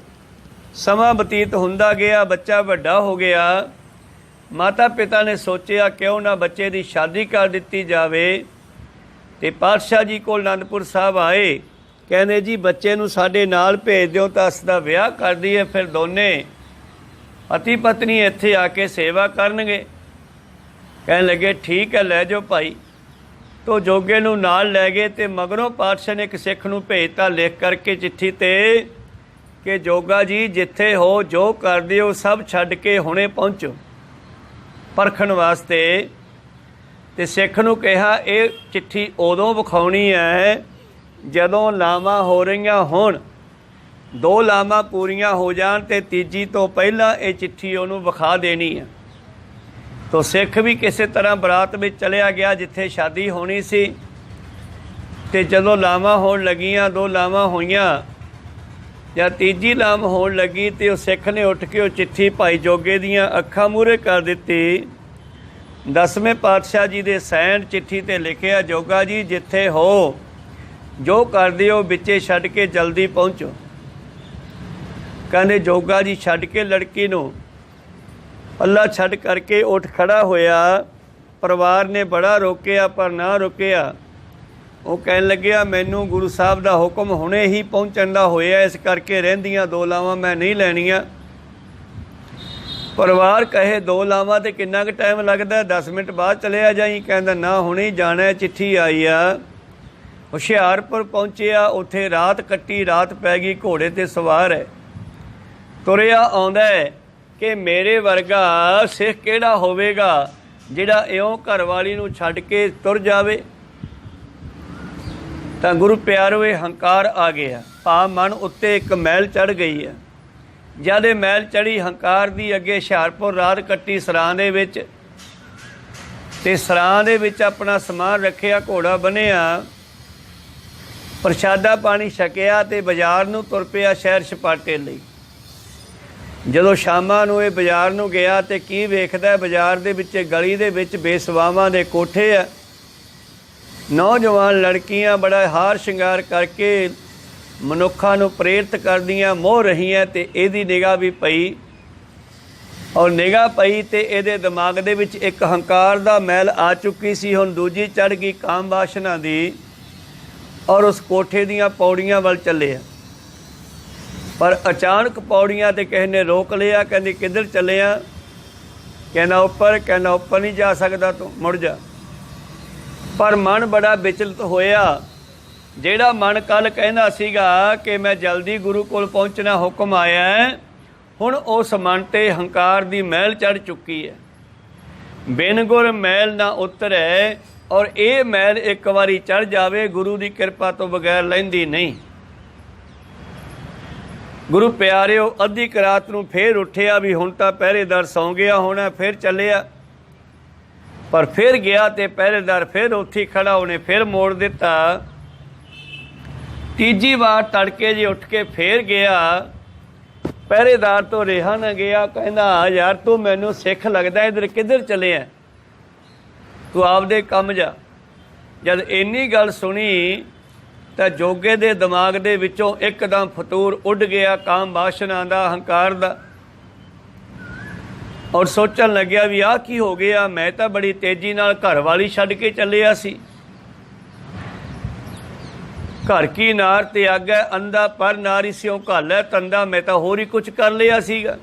ਸਮਾਂ ਬਤੀਤ ਹੁੰਦਾ ਗਿਆ, ਬੱਚਾ ਵੱਡਾ ਹੋ ਗਿਆ। ਮਾਤਾ ਪਿਤਾ ਨੇ ਸੋਚਿਆ ਕਿਉਂ ਨਾ ਬੱਚੇ ਦੀ ਸ਼ਾਦੀ ਕਰ ਦਿੱਤੀ ਜਾਵੇ। ਤੇ ਪਾਤਸ਼ਾਹ ਜੀ ਕੋਲ ਅਨੰਦਪੁਰ ਸਾਹਿਬ ਆਏ। ਕਹਿੰਦੇ ਜੀ ਬੱਚੇ ਨੂੰ ਸਾਡੇ ਨਾਲ ਭੇਜ ਦਿਓ ਤਾਂ ਅਸੀਂ ਦਾ ਵਿਆਹ ਕਰ ਦਈਏ, ਫਿਰ ਦੋਨੇ ਪਤੀ ਪਤਨੀ ਇੱਥੇ ਆ ਕੇ ਸੇਵਾ ਕਰਨਗੇ। ਕਹਿਣ ਲੱਗੇ ਠੀਕ ਹੈ ਲੈ ਜਾਓ ਭਾਈ। ਤੋ ਜੋਗੇ ਨੂੰ ਨਾਲ ਲੈ ਗਏ ਤੇ ਮਗਰੋਂ ਪਾਤਸ਼ਾਹ ਨੇ ਇੱਕ ਸਿੱਖ ਨੂੰ ਭੇਜਤਾ ਲਿਖ ਕਰਕੇ ਚਿੱਠੀ ਤੇ ਕਿ ਜੋਗਾ ਜੀ ਜਿੱਥੇ ਹੋ ਜੋ ਕਰਦੇ ਹੋ ਸਭ ਛੱਡ ਕੇ ਹੁਣੇ ਪਹੁੰਚੋ ਪਰਖਣ ਵਾਸਤੇ। ਤੇ ਸਿੱਖ ਨੂੰ ਕਿਹਾ ਇਹ ਚਿੱਠੀ ਉਦੋਂ ਵਿਖਾਉਣੀ ਹੈ ਜਦੋਂ ਲਾਵਾਂ ਹੋ ਰਹੀਆਂ ਹੋਣ। 2 ਲਾਵਾਂ ਪੂਰੀਆਂ ਹੋ ਜਾਣ ਤੇ ਤੀਜੀ ਤੋਂ ਪਹਿਲਾਂ ਇਹ ਚਿੱਠੀ ਉਹਨੂੰ ਵਿਖਾ ਦੇਣੀ ਹੈ। ਤੋ ਸਿੱਖ ਵੀ ਕਿਸੇ ਤਰ੍ਹਾਂ ਬਰਾਤ ਵਿੱਚ ਚਲਿਆ ਗਿਆ ਜਿੱਥੇ ਸ਼ਾਦੀ ਹੋਣੀ ਸੀ। ਤੇ ਜਦੋਂ ਲਾਵਾਂ ਹੋਣ ਲੱਗੀਆਂ, 2 ਲਾਵਾਂ ਹੋਈਆਂ, ਜਾਂ ਤੀਜੀ ਲਾਮ ਹੋਣ ਲੱਗੀ ਤੇ ਉਹ ਸਿੱਖ ਨੇ ਉੱਠ ਕੇ ਉਹ ਚਿੱਠੀ ਭਾਈ ਜੋਗੇ ਦੀਆਂ ਅੱਖਾਂ ਮੂਹਰੇ ਕਰ ਦਿੱਤੀ। 10ਵੇਂ ਪਾਤਸ਼ਾਹ ਜੀ ਦੇ ਸੈਨ ਚਿੱਠੀ ਤੇ ਲਿਖਿਆ ਜੋਗਾ ਜੀ ਜਿੱਥੇ ਹੋ ਜੋ ਕਰਦੇ ਹੋ ਵਿੱਚੇ ਛੱਡ ਕੇ ਜਲਦੀ ਪਹੁੰਚੋ। ਕਹਿੰਦੇ ਜੋਗਾ ਜੀ ਛੱਡ ਕੇ ਲੜਕੀ ਨੂੰ ਪੱਲਾ ਛੱਡ ਕਰਕੇ ਉੱਠ ਖੜਾ ਹੋਇਆ। ਪਰਿਵਾਰ ਨੇ ਬੜਾ ਰੋਕਿਆ ਪਰ ਨਾ ਰੁਕਿਆ। ਉਹ ਕਹਿਣ ਲੱਗਿਆ ਮੈਨੂੰ ਗੁਰੂ ਸਾਹਿਬ ਦਾ ਹੁਕਮ ਹੁਣੇ ਹੀ ਪਹੁੰਚਣ ਦਾ ਹੋਇਆ, ਇਸ ਕਰਕੇ ਰਹਿੰਦੀਆਂ 2 ਲਾਵਾਂ ਮੈਂ ਨਹੀਂ ਲੈਣੀਆਂ। ਪਰਿਵਾਰ ਕਹੇ 2 ਲਾਵਾਂ ਤੇ ਕਿੰਨਾ ਕੁ ਟਾਈਮ ਲੱਗਦਾ? 10 ਮਿੰਟ ਬਾਅਦ ਚਲਿਆ ਜਾਈ। ਕਹਿੰਦਾ ਨਾ ਹੁਣੇ ਹੀ ਜਾਣਾ, ਚਿੱਠੀ ਆਈ ਆ। ਹੁਸ਼ਿਆਰਪੁਰ ਪਹੁੰਚਿਆ, ਉੱਥੇ ਰਾਤ ਕੱਟੀ। ਰਾਤ ਪੈ ਗਈ, ਘੋੜੇ 'ਤੇ ਸਵਾਰ ਹੈ, ਤੁਰਿਆ ਆਉਂਦਾ ਹੈ ਕਿ ਮੇਰੇ ਵਰਗਾ ਸਿੱਖ ਕਿਹੜਾ ਹੋਵੇਗਾ ਜਿਹੜਾ ਇਉਂ ਘਰਵਾਲੀ ਨੂੰ ਛੱਡ ਕੇ ਤੁਰ ਜਾਵੇ। ਤਾਂ ਗੁਰੂ ਪਿਆਰੋ ਇਹ ਹੰਕਾਰ ਆ ਗਿਆ। ਭਾਵ ਮਨ ਉੱਤੇ ਇੱਕ ਮੈਲ ਚੜ੍ਹ ਗਈ ਹੈ। ਜਦ ਇਹ ਮੈਲ ਚੜ੍ਹੀ ਹੰਕਾਰ ਦੀ, ਅੱਗੇ ਹੁਸ਼ਿਆਰਪੁਰ ਰਾਤ ਕੱਟੀ ਸਰਾਂ ਦੇ ਵਿੱਚ। ਤੇ ਸਰਾਂ ਦੇ ਵਿੱਚ ਆਪਣਾ ਸਮਾਨ ਰੱਖਿਆ, ਘੋੜਾ ਬੰਨ੍ਹਿਆ, ਪ੍ਰਸ਼ਾਦਾ ਪਾਣੀ ਛਕਿਆ ਤੇ ਬਾਜ਼ਾਰ ਨੂੰ ਤੁਰ ਪਿਆ ਸ਼ਹਿਰ ਸਪਾਟੇ ਲਈ। ਜਦੋਂ ਸ਼ਾਮਾਂ ਨੂੰ ਇਹ ਬਾਜ਼ਾਰ ਨੂੰ ਗਿਆ ਤੇ ਕੀ ਵੇਖਦਾ, ਬਾਜ਼ਾਰ ਦੇ ਵਿੱਚ ਗਲੀ ਦੇ ਵਿੱਚ ਬੇਸਵਾਵਾਂ ਦੇ ਕੋਠੇ ਆ। ਨੌਜਵਾਨ ਲੜਕੀਆਂ ਬੜਾ ਹਾਰ ਸ਼ਿੰਗਾਰ ਕਰਕੇ ਮਨੁੱਖਾਂ ਨੂੰ ਪ੍ਰੇਰਿਤ ਕਰਦੀਆਂ ਮੋਹ ਰਹੀਆਂ। ਤੇ ਇਹਦੀ ਨਿਗਾਹ ਵੀ ਪਈ, ਔਰ ਨਿਗਾਹ ਪਈ ਤੇ ਇਹਦੇ ਦਿਮਾਗ ਦੇ ਵਿੱਚ ਇੱਕ ਹੰਕਾਰ ਦਾ ਮੈਲ ਆ ਚੁੱਕੀ ਸੀ। ਹੁਣ ਦੂਜੀ ਚੜ੍ਹ ਗਈ ਕਾਮ ਵਾਸ਼ਨਾ ਦੀ, ਔਰ ਉਸ ਕੋਠੇ ਦੀਆਂ ਪੌੜੀਆਂ ਵੱਲ ਚੱਲਿਆ। ਪਰ ਅਚਾਨਕ ਪੌੜੀਆਂ 'ਤੇ ਕਿਸੇ ਨੇ ਰੋਕ ਲਿਆ। ਕਹਿੰਦੇ ਕਿੱਧਰ ਚੱਲਿਆ? ਕਹਿੰਦਾ ਉੱਪਰ। ਕਹਿੰਦਾ ਉੱਪਰ ਨਹੀਂ ਜਾ ਸਕਦਾ, ਤੂੰ ਮੁੜ ਜਾ। ਪਰ ਮਨ ਬੜਾ ਵਿਚਲਿਤ ਹੋਇਆ। ਜਿਹੜਾ ਮਨ ਕੱਲ੍ਹ ਕਹਿੰਦਾ ਸੀਗਾ ਕਿ ਮੈਂ ਜਲਦੀ ਗੁਰੂ ਕੋਲ ਪਹੁੰਚਣਾ, ਹੁਕਮ ਆਇਆ ਹੈ, ਹੁਣ ਉਸ ਮਨ 'ਤੇ ਹੰਕਾਰ ਦੀ ਮੈਲ ਚੜ੍ਹ ਚੁੱਕੀ ਹੈ। ਬਿਨ ਗੁਰ ਮੈਲ ਨਾ ਉਤਰੈ, ਔਰ ਇਹ ਮੈਲ ਇੱਕ ਵਾਰੀ ਚੜ੍ਹ ਜਾਵੇ ਗੁਰੂ ਦੀ ਕਿਰਪਾ ਤੋਂ ਬਗੈਰ ਲੈਂਦੀ ਨਹੀਂ। ਗੁਰੂ ਪਿਆਰਿਓ ਅੱਧੀ ਕੁ ਰਾਤ ਨੂੰ ਫੇਰ ਉੱਠਿਆ ਵੀ ਹੁਣ ਤਾਂ ਪਹਿਰੇਦਾਰ ਸੌਂ ਗਿਆ ਹੋਣਾ, ਫਿਰ ਚੱਲਿਆ। ਪਰ ਫਿਰ ਗਿਆ ਤੇ ਪਹਿਰੇਦਾਰ ਫਿਰ ਉੱਥੇ ਖੜਾ, ਉਹਨੇ ਫਿਰ ਮੋੜ ਦਿੱਤਾ। ਤੀਜੀ ਵਾਰ ਤੜਕੇ ਜੇ ਉੱਠ ਕੇ ਫੇਰ ਗਿਆ, ਪਹਿਰੇਦਾਰ ਤੋਂ ਰਿਹਾ ਨਾ ਗਿਆ। ਕਹਿੰਦਾ ਯਾਰ ਤੂੰ ਮੈਨੂੰ ਸਿੱਖ ਲੱਗਦਾ, ਇੱਧਰ ਕਿੱਧਰ ਚੱਲਿਆ? ਤੂੰ ਆਪਦੇ ਕੰਮ ਜਾ। ਜਦ ਇੰਨੀ ਗੱਲ ਸੁਣੀ ਤਾਂ ਜੋਗੇ ਦੇ ਦਿਮਾਗ ਦੇ ਵਿੱਚੋਂ ਇੱਕਦਮ ਫਤੂਰ ਉੱਡ ਗਿਆ ਕਾਮ ਵਾਸ਼ਨਾ ਦਾ, ਹੰਕਾਰ ਦਾ। ਔਰ ਸੋਚਣ ਲੱਗਿਆ ਵੀ ਆਹ ਕੀ ਹੋ ਗਿਆ? ਮੈਂ ਤਾਂ ਬੜੀ ਤੇਜ਼ੀ ਨਾਲ ਘਰ ਵਾਲੀ ਛੱਡ ਕੇ ਚੱਲਿਆ ਸੀ। ਘਰ ਕੀ ਨਾਰ ਤਿਆਗੈ ਅੰਧਾ ਪਰ ਨਾਰੀ ਸਿਉ ਘਾਲੈ ਤੰਦਾ। ਮੈਂ ਤਾਂ ਹੋਰ ਹੀ ਕੁਝ ਕਰ ਲਿਆ ਸੀਗਾ।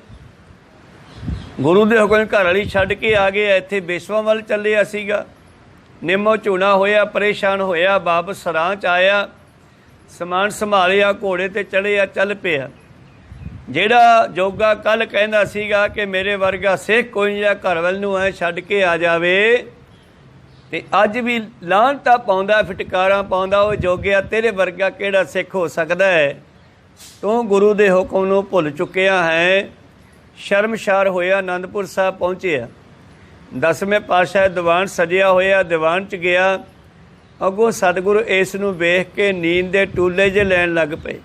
ਗੁਰੂ ਦੇ ਹੁਕਮ ਘਰ ਵਾਲੀ ਛੱਡ ਕੇ ਆ ਗਏ, ਇੱਥੇ ਬੇਸਵਾ ਵੱਲ ਚੱਲਿਆ ਸੀਗਾ। ਨਿੰਮੋ ਝੂਣਾ ਹੋਇਆ, ਪਰੇਸ਼ਾਨ ਹੋਇਆ, ਵਾਪਸ ਸਰਾਂ 'ਚ ਆਇਆ, ਸਮਾਨ ਸੰਭਾਲਿਆ, ਘੋੜੇ 'ਤੇ ਚੜ੍ਹਿਆ, ਚੱਲ ਪਿਆ। ਜਿਹੜਾ ਜੋਗਾ ਕੱਲ੍ਹ ਕਹਿੰਦਾ ਸੀਗਾ ਕਿ ਮੇਰੇ ਵਰਗਾ ਸਿੱਖ ਕੋਈ ਨਹੀਂ, ਘਰ ਵੱਲ ਨੂੰ ਐ ਛੱਡ ਕੇ ਆ ਜਾਵੇ, ਤੇ ਅੱਜ ਵੀ ਲਾਹਨਤਾਂ ਪਾਉਂਦਾ, ਫਿਟਕਾਰਾਂ ਪਾਉਂਦਾ, ਉਹ ਜੋਗਿਆ ਤੇਰੇ ਵਰਗਾ ਕਿਹੜਾ ਸਿੱਖ ਹੋ ਸਕਦਾ ਹੈ? ਤੂੰ ਗੁਰੂ ਦੇ ਹੁਕਮ ਨੂੰ ਭੁੱਲ ਚੁੱਕਿਆ ਹੈ। ਸ਼ਰਮਸ਼ਾਰ ਹੋਇਆ, ਅਨੰਦਪੁਰ ਸਾਹਿਬ ਪਹੁੰਚਿਆ। 10ਵੇਂ ਪਾਤਸ਼ਾਹ ਦੀਵਾਨ ਸਜਿਆ ਹੋਇਆ, ਦੀਵਾਨ 'ਚ ਗਿਆ। ਅੱਗੋਂ ਸਤਿਗੁਰੂ ਇਸ ਨੂੰ ਵੇਖ ਕੇ ਨੀਂਦ ਦੇ ਟੂਲੇ ਜਿਹੇ ਲੈਣ ਲੱਗ ਪਏ।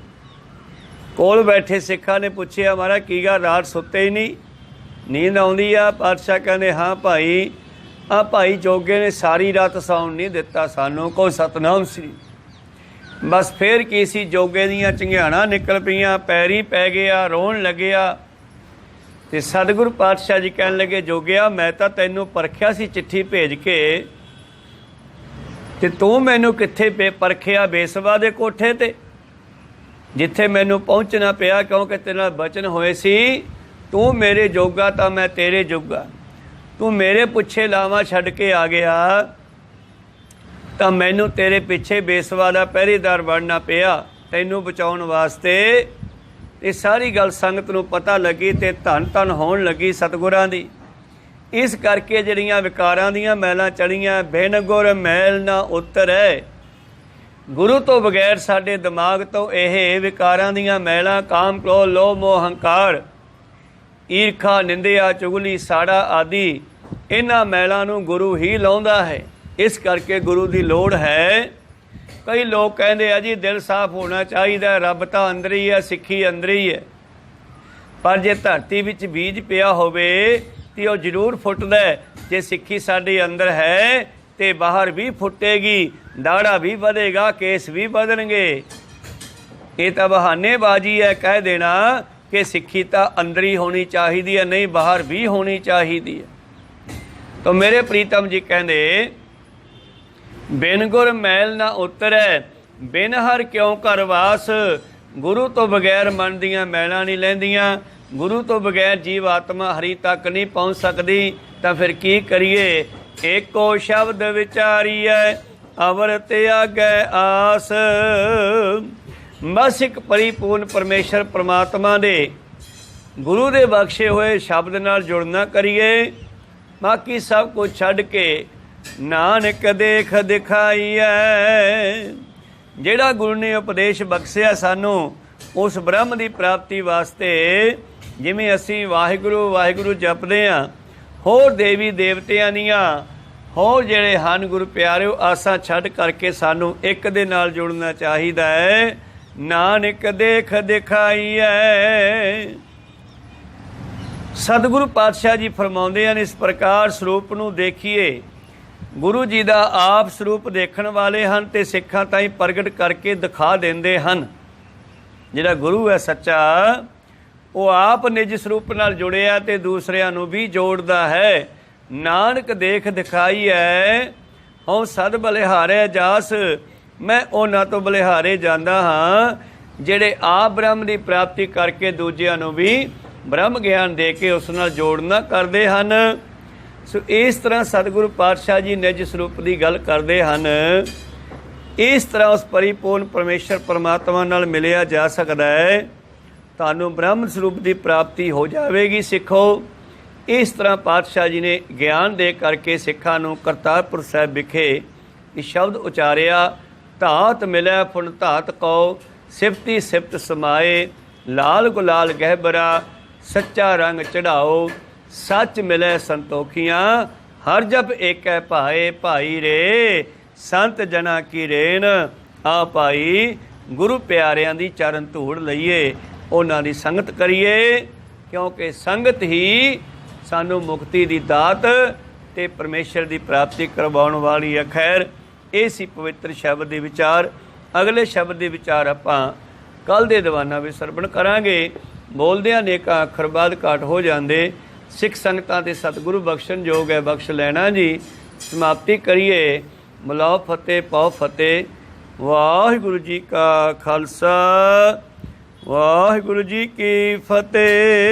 ਕੋਲ ਬੈਠੇ ਸਿੱਖਾਂ ਨੇ ਪੁੱਛਿਆ, ਮਹਾਰਾਜ ਕੀ ਗੱਲ, ਰਾਤ ਸੁੱਤੇ ਹੀ ਨਹੀਂ, ਨੀਂਦ ਆਉਂਦੀ ਆ? ਪਾਤਸ਼ਾਹ ਕਹਿੰਦੇ, ਹਾਂ ਭਾਈ, ਆ ਭਾਈ ਜੋਗੇ ਨੇ ਸਾਰੀ ਰਾਤ ਸੌਣ ਨਹੀਂ ਦਿੱਤਾ ਸਾਨੂੰ, ਕੋਈ ਸਤਨਾਮ ਸ੍ਰੀ। ਬਸ ਫੇਰ ਕੀ ਸੀ, ਜੋਗੇ ਦੀਆਂ ਝੰਗਿਆਣਾਂ ਨਿਕਲ ਪਈਆਂ, ਪੈਰੀਂ ਪੈ ਗਿਆ, ਰੋਣ ਲੱਗਿਆ। ਤੇ ਸਤਿਗੁਰੂ ਪਾਤਸ਼ਾਹ ਜੀ ਕਹਿਣ ਲੱਗੇ, ਜੋਗਿਆ ਮੈਂ ਤਾਂ ਤੈਨੂੰ ਪਰਖਿਆ ਸੀ ਚਿੱਠੀ ਭੇਜ ਕੇ, ਤੇ ਤੂੰ ਮੈਨੂੰ ਕਿੱਥੇ ਪਰਖਿਆ? ਬੇਸਵਾ ਦੇ ਕੋਠੇ 'ਤੇ, ਜਿੱਥੇ ਮੈਨੂੰ ਪਹੁੰਚਣਾ ਪਿਆ, ਕਿਉਂਕਿ ਤੇਰੇ ਨਾਲ ਬਚਨ ਹੋਏ ਸੀ, ਤੂੰ ਮੇਰੇ ਜੋਗਾ ਤਾਂ ਮੈਂ ਤੇਰੇ ਜੋਗਾ। ਤੂੰ ਮੇਰੇ ਪੁੱਛੇ ਲਾਵਾਂ ਛੱਡ ਕੇ ਆ ਗਿਆ ਤਾਂ ਮੈਨੂੰ ਤੇਰੇ ਪਿੱਛੇ ਬੇਸਵਾ ਦਾ ਪਹਿਰੇਦਾਰ ਬਣਨਾ ਪਿਆ ਤੈਨੂੰ ਬਚਾਉਣ ਵਾਸਤੇ। ਇਹ ਸਾਰੀ ਗੱਲ ਸੰਗਤ ਨੂੰ ਪਤਾ ਲੱਗੀ ਤੇ ਧੰਨ ਧੰਨ ਹੋਣ ਲੱਗੀ ਸਤਿਗੁਰਾਂ ਦੀ। ਇਸ ਕਰਕੇ ਜਿਹੜੀਆਂ ਵਿਕਾਰਾਂ ਦੀਆਂ ਮੈਲਾਂ ਚੜੀਆਂ, ਬਿਨ ਗੁਰ ਮੈਲ ਨਾ ਉਤਰੈ। ਗੁਰੂ ਤੋਂ ਬਗੈਰ ਸਾਡੇ ਦਿਮਾਗ ਤੋਂ ਇਹ ਵਿਕਾਰਾਂ ਦੀਆਂ ਮੈਲਾਂ, ਕਾਮ, ਕ੍ਰੋਧ, ਲੋਭ, ਮੋਹ, ਹੰਕਾਰ, ਈਰਖਾ, ਨਿੰਦਿਆ, ਚੁਗਲੀ, ਸਾੜਾ ਆਦਿ, ਇਹਨਾਂ ਮੈਲਾਂ ਨੂੰ ਗੁਰੂ ਹੀ ਲਾਉਂਦਾ ਹੈ। ਇਸ ਕਰਕੇ ਗੁਰੂ ਦੀ ਲੋੜ ਹੈ। ਕਈ ਲੋਕ ਕਹਿੰਦੇ ਆ ਜੀ ਦਿਲ ਸਾਫ਼ ਹੋਣਾ ਚਾਹੀਦਾ, ਰੱਬ ਤਾਂ ਅੰਦਰ ਹੀ ਹੈ, ਸਿੱਖੀ ਅੰਦਰ ਹੀ ਹੈ। ਪਰ ਜੇ ਧਰਤੀ ਵਿੱਚ ਬੀਜ ਪਿਆ ਹੋਵੇ ਤਾਂ ਉਹ ਜ਼ਰੂਰ ਫੁੱਟਦਾ। ਜੇ ਸਿੱਖੀ ਸਾਡੇ ਅੰਦਰ ਹੈ ਤੇ ਬਾਹਰ ਵੀ ਫੁੱਟੇਗੀ, ਦਾੜਾ ਵੀ ਵਧੇਗਾ, ਕੇਸ ਵੀ ਵਧਣਗੇ। ਇਹ ਤਾਂ ਬਹਾਨੇਬਾਜ਼ੀ ਹੈ ਕਹਿ ਦੇਣਾ ਕਿ ਸਿੱਖੀ ਤਾਂ ਅੰਦਰ ਹੀ ਹੋਣੀ ਚਾਹੀਦੀ ਹੈ, ਨਹੀਂ ਬਾਹਰ ਵੀ ਹੋਣੀ ਚਾਹੀਦੀ ਹੈ। ਤਾਂ ਮੇਰੇ ਪ੍ਰੀਤਮ ਜੀ ਕਹਿੰਦੇ, ਬਿਨ ਗੁਰ ਮੈਲ ਨਾ ਉਤਰੈ, ਬਿਨ ਹਰ ਕਿਉਂ ਘਰ ਵਾਸ। ਗੁਰੂ ਤੋਂ ਬਗੈਰ ਮਨ ਦੀਆਂ ਮੈਲਾਂ ਨਹੀਂ ਲੈਂਦੀਆਂ। ਗੁਰੂ ਤੋਂ ਬਗੈਰ ਜੀਵ ਆਤਮਾ ਹਰੀ ਤੱਕ ਨਹੀਂ ਪਹੁੰਚ ਸਕਦੀ। ਤਾਂ ਫਿਰ ਕੀ ਕਰੀਏ? ਏਕੋ ਸ਼ਬਦ ਵਿਚਾਰੀਐ ਅਵਰ ਤਿਆਗੈ ਆਸ। ਬਸ ਇੱਕ ਪਰਿਪੂਰਨ ਪਰਮੇਸ਼ਰ ਪਰਮਾਤਮਾ ਦੇ ਗੁਰੂ ਦੇ ਬਖਸ਼ੇ ਹੋਏ ਸ਼ਬਦ ਨਾਲ ਜੁੜਨਾ ਕਰੀਏ। ਬਾਕੀ ਸਭ ਕੁਝ ਛੱਡ ਕੇ ਨਾਨਕ ਦੇਖ ਦਿਖਾਈਐ। ਜਿਹੜਾ ਗੁਰੂ ਨੇ ਉਪਦੇਸ਼ ਬਖਸ਼ਿਆ ਸਾਨੂੰ, ਉਸ ਬ੍ਰਹਮ ਦੀ ਪ੍ਰਾਪਤੀ ਵਾਸਤੇ, ਜਿਵੇਂ ਅਸੀਂ ਵਾਹਿਗੁਰੂ ਵਾਹਿਗੁਰੂ ਜਪਦੇ ਹਾਂ, ਹੋਰ ਦੇਵੀ ਦੇਵਤਿਆਂ ਦੀਆਂ, ਹੋਰ ਜਿਹੜੇ ਹਨ ਗੁਰੂ ਪਿਆਰਿਓ, ਆਸਾਂ ਛੱਡ ਕਰਕੇ ਸਾਨੂੰ ਇੱਕ ਦੇ ਨਾਲ ਜੁੜਨਾ ਚਾਹੀਦਾ ਹੈ। ਨਾਨਕ ਦੇਖ ਦਿਖਾਈਐ। ਸਤਿਗੁਰੂ ਪਾਤਸ਼ਾਹ ਜੀ ਫਰਮਾਉਂਦੇ ਹਨ, ਇਸ ਪ੍ਰਕਾਰ ਸਰੂਪ ਨੂੰ ਦੇਖੀਏ। ਗੁਰੂ ਜੀ ਦਾ ਆਪ ਸਰੂਪ ਦੇਖਣ ਵਾਲੇ ਹਨ ਤੇ ਸਿੱਖਾਂ ਤਾਈਂ ਪ੍ਰਗਟ ਕਰਕੇ ਦਿਖਾ ਦਿੰਦੇ ਹਨ। ਜਿਹੜਾ ਗੁਰੂ ਹੈ ਸੱਚਾ, ਉਹ ਆਪ ਨਿਜ ਸਰੂਪ ਨਾਲ ਜੁੜਿਆ ਤੇ ਦੂਸਰਿਆਂ ਨੂੰ ਵੀ ਜੋੜਦਾ ਹੈ। ਨਾਨਕ ਦੇਖ ਦਿਖਾਈਐ ਹਉ ਸਦ ਬਲਿਹਾਰੈ ਜਾਸ। ਮੈਂ ਉਹਨਾਂ ਤੋਂ ਬਲਿਹਾਰੇ ਜਾਂਦਾ ਹਾਂ ਜਿਹੜੇ ਆਪ ਬ੍ਰਹਮ ਦੀ ਪ੍ਰਾਪਤੀ ਕਰਕੇ ਦੂਜਿਆਂ ਨੂੰ ਵੀ ਬ੍ਰਹਮ ਗਿਆਨ ਦੇ ਕੇ ਉਸ ਨਾਲ ਜੋੜਨਾ ਕਰਦੇ ਹਨ। ਸੋ ਇਸ ਤਰ੍ਹਾਂ ਸਤਿਗੁਰੂ ਪਾਤਸ਼ਾਹ ਜੀ ਨਿਜ ਸਰੂਪ ਦੀ ਗੱਲ ਕਰਦੇ ਹਨ। ਇਸ ਤਰ੍ਹਾਂ ਉਸ ਪਰਿਪੂਰਨ ਪਰਮੇਸ਼ਰ ਪਰਮਾਤਮਾ ਨਾਲ ਮਿਲਿਆ ਜਾ ਸਕਦਾ ਹੈ। ਤੁਹਾਨੂੰ ਬ੍ਰਹਮ ਸਰੂਪ ਦੀ ਪ੍ਰਾਪਤੀ ਹੋ ਜਾਵੇਗੀ ਸਿੱਖੋ। ਇਸ ਤਰ੍ਹਾਂ ਪਾਤਸ਼ਾਹ ਜੀ ਨੇ ਗਿਆਨ ਦੇ ਕਰਕੇ ਸਿੱਖਾਂ ਨੂੰ ਕਰਤਾਰਪੁਰ ਸਾਹਿਬ ਵਿਖੇ ਇਹ ਸ਼ਬਦ ਉਚਾਰਿਆ, ਧਾਤ ਮਿਲੈ ਫੁਨ ਧਾਤ ਕਉ, ਸਿਫਤੀ ਸਿਫਤ ਸਮਾਏ, ਲਾਲ ਗੁਲਾਲ ਗਹਿਬਰਾ, ਸੱਚਾ ਰੰਗ ਚੜਾਓ, ਸੱਚ ਮਿਲੈ ਸੰਤੋਖੀਆਂ, ਹਰ ਜਪ ਏਕੈ ਭਾਏ। ਭਾਈ ਰੇ ਸੰਤ ਜਨਾ ਕੀ ਰੇਨ। ਆ ਭਾਈ ਗੁਰੂ ਪਿਆਰਿਆਂ ਦੀ ਚਰਨ ਧੂੜ ਲਈਏ, ਉਹਨਾਂ ਦੀ ਸੰਗਤ ਕਰੀਏ, ਕਿਉਂਕਿ ਸੰਗਤ ਹੀ ਸਾਨੂੰ ਮੁਕਤੀ ਦੀ ਦਾਤ ਤੇ ਪਰਮੇਸ਼ਰ ਦੀ ਪ੍ਰਾਪਤੀ ਕਰਵਾਉਣ ਵਾਲੀ ਹੈ। ਖੈਰ, ਇਹ ਸੀ ਪਵਿੱਤਰ ਸ਼ਬਦ ਦੇ ਵਿਚਾਰ। ਅਗਲੇ ਸ਼ਬਦ ਦੇ ਵਿਚਾਰ ਆਪਾਂ ਕੱਲ੍ਹ ਦੇ ਦੀਵਾਨਾਂ ਵਿੱਚ ਸਰਵਣ ਕਰਾਂਗੇ। ਬੋਲਦਿਆਂ ਅਨੇਕਾਂ ਅੱਖਰ ਬਾਅਦ ਘਾਟ ਹੋ ਜਾਂਦੇ। ਸਿੱਖ ਸੰਗਤਾਂ ਦੇ ਸਤਿਗੁਰੂ ਬਖਸ਼ਣ ਯੋਗ ਹੈ, ਬਖਸ਼ ਲੈਣਾ ਜੀ। ਸਮਾਪਤੀ ਕਰੀਏ। ਮਿਲਾਓ ਫਤਿਹ, ਪਾਓ ਫਤਿਹ। ਵਾਹਿਗੁਰੂ ਜੀ ਕਾ ਖਾਲਸਾ ਵਾਹਿਗੁਰੂ ਜੀ ਕੀ ਫਤਿਹ।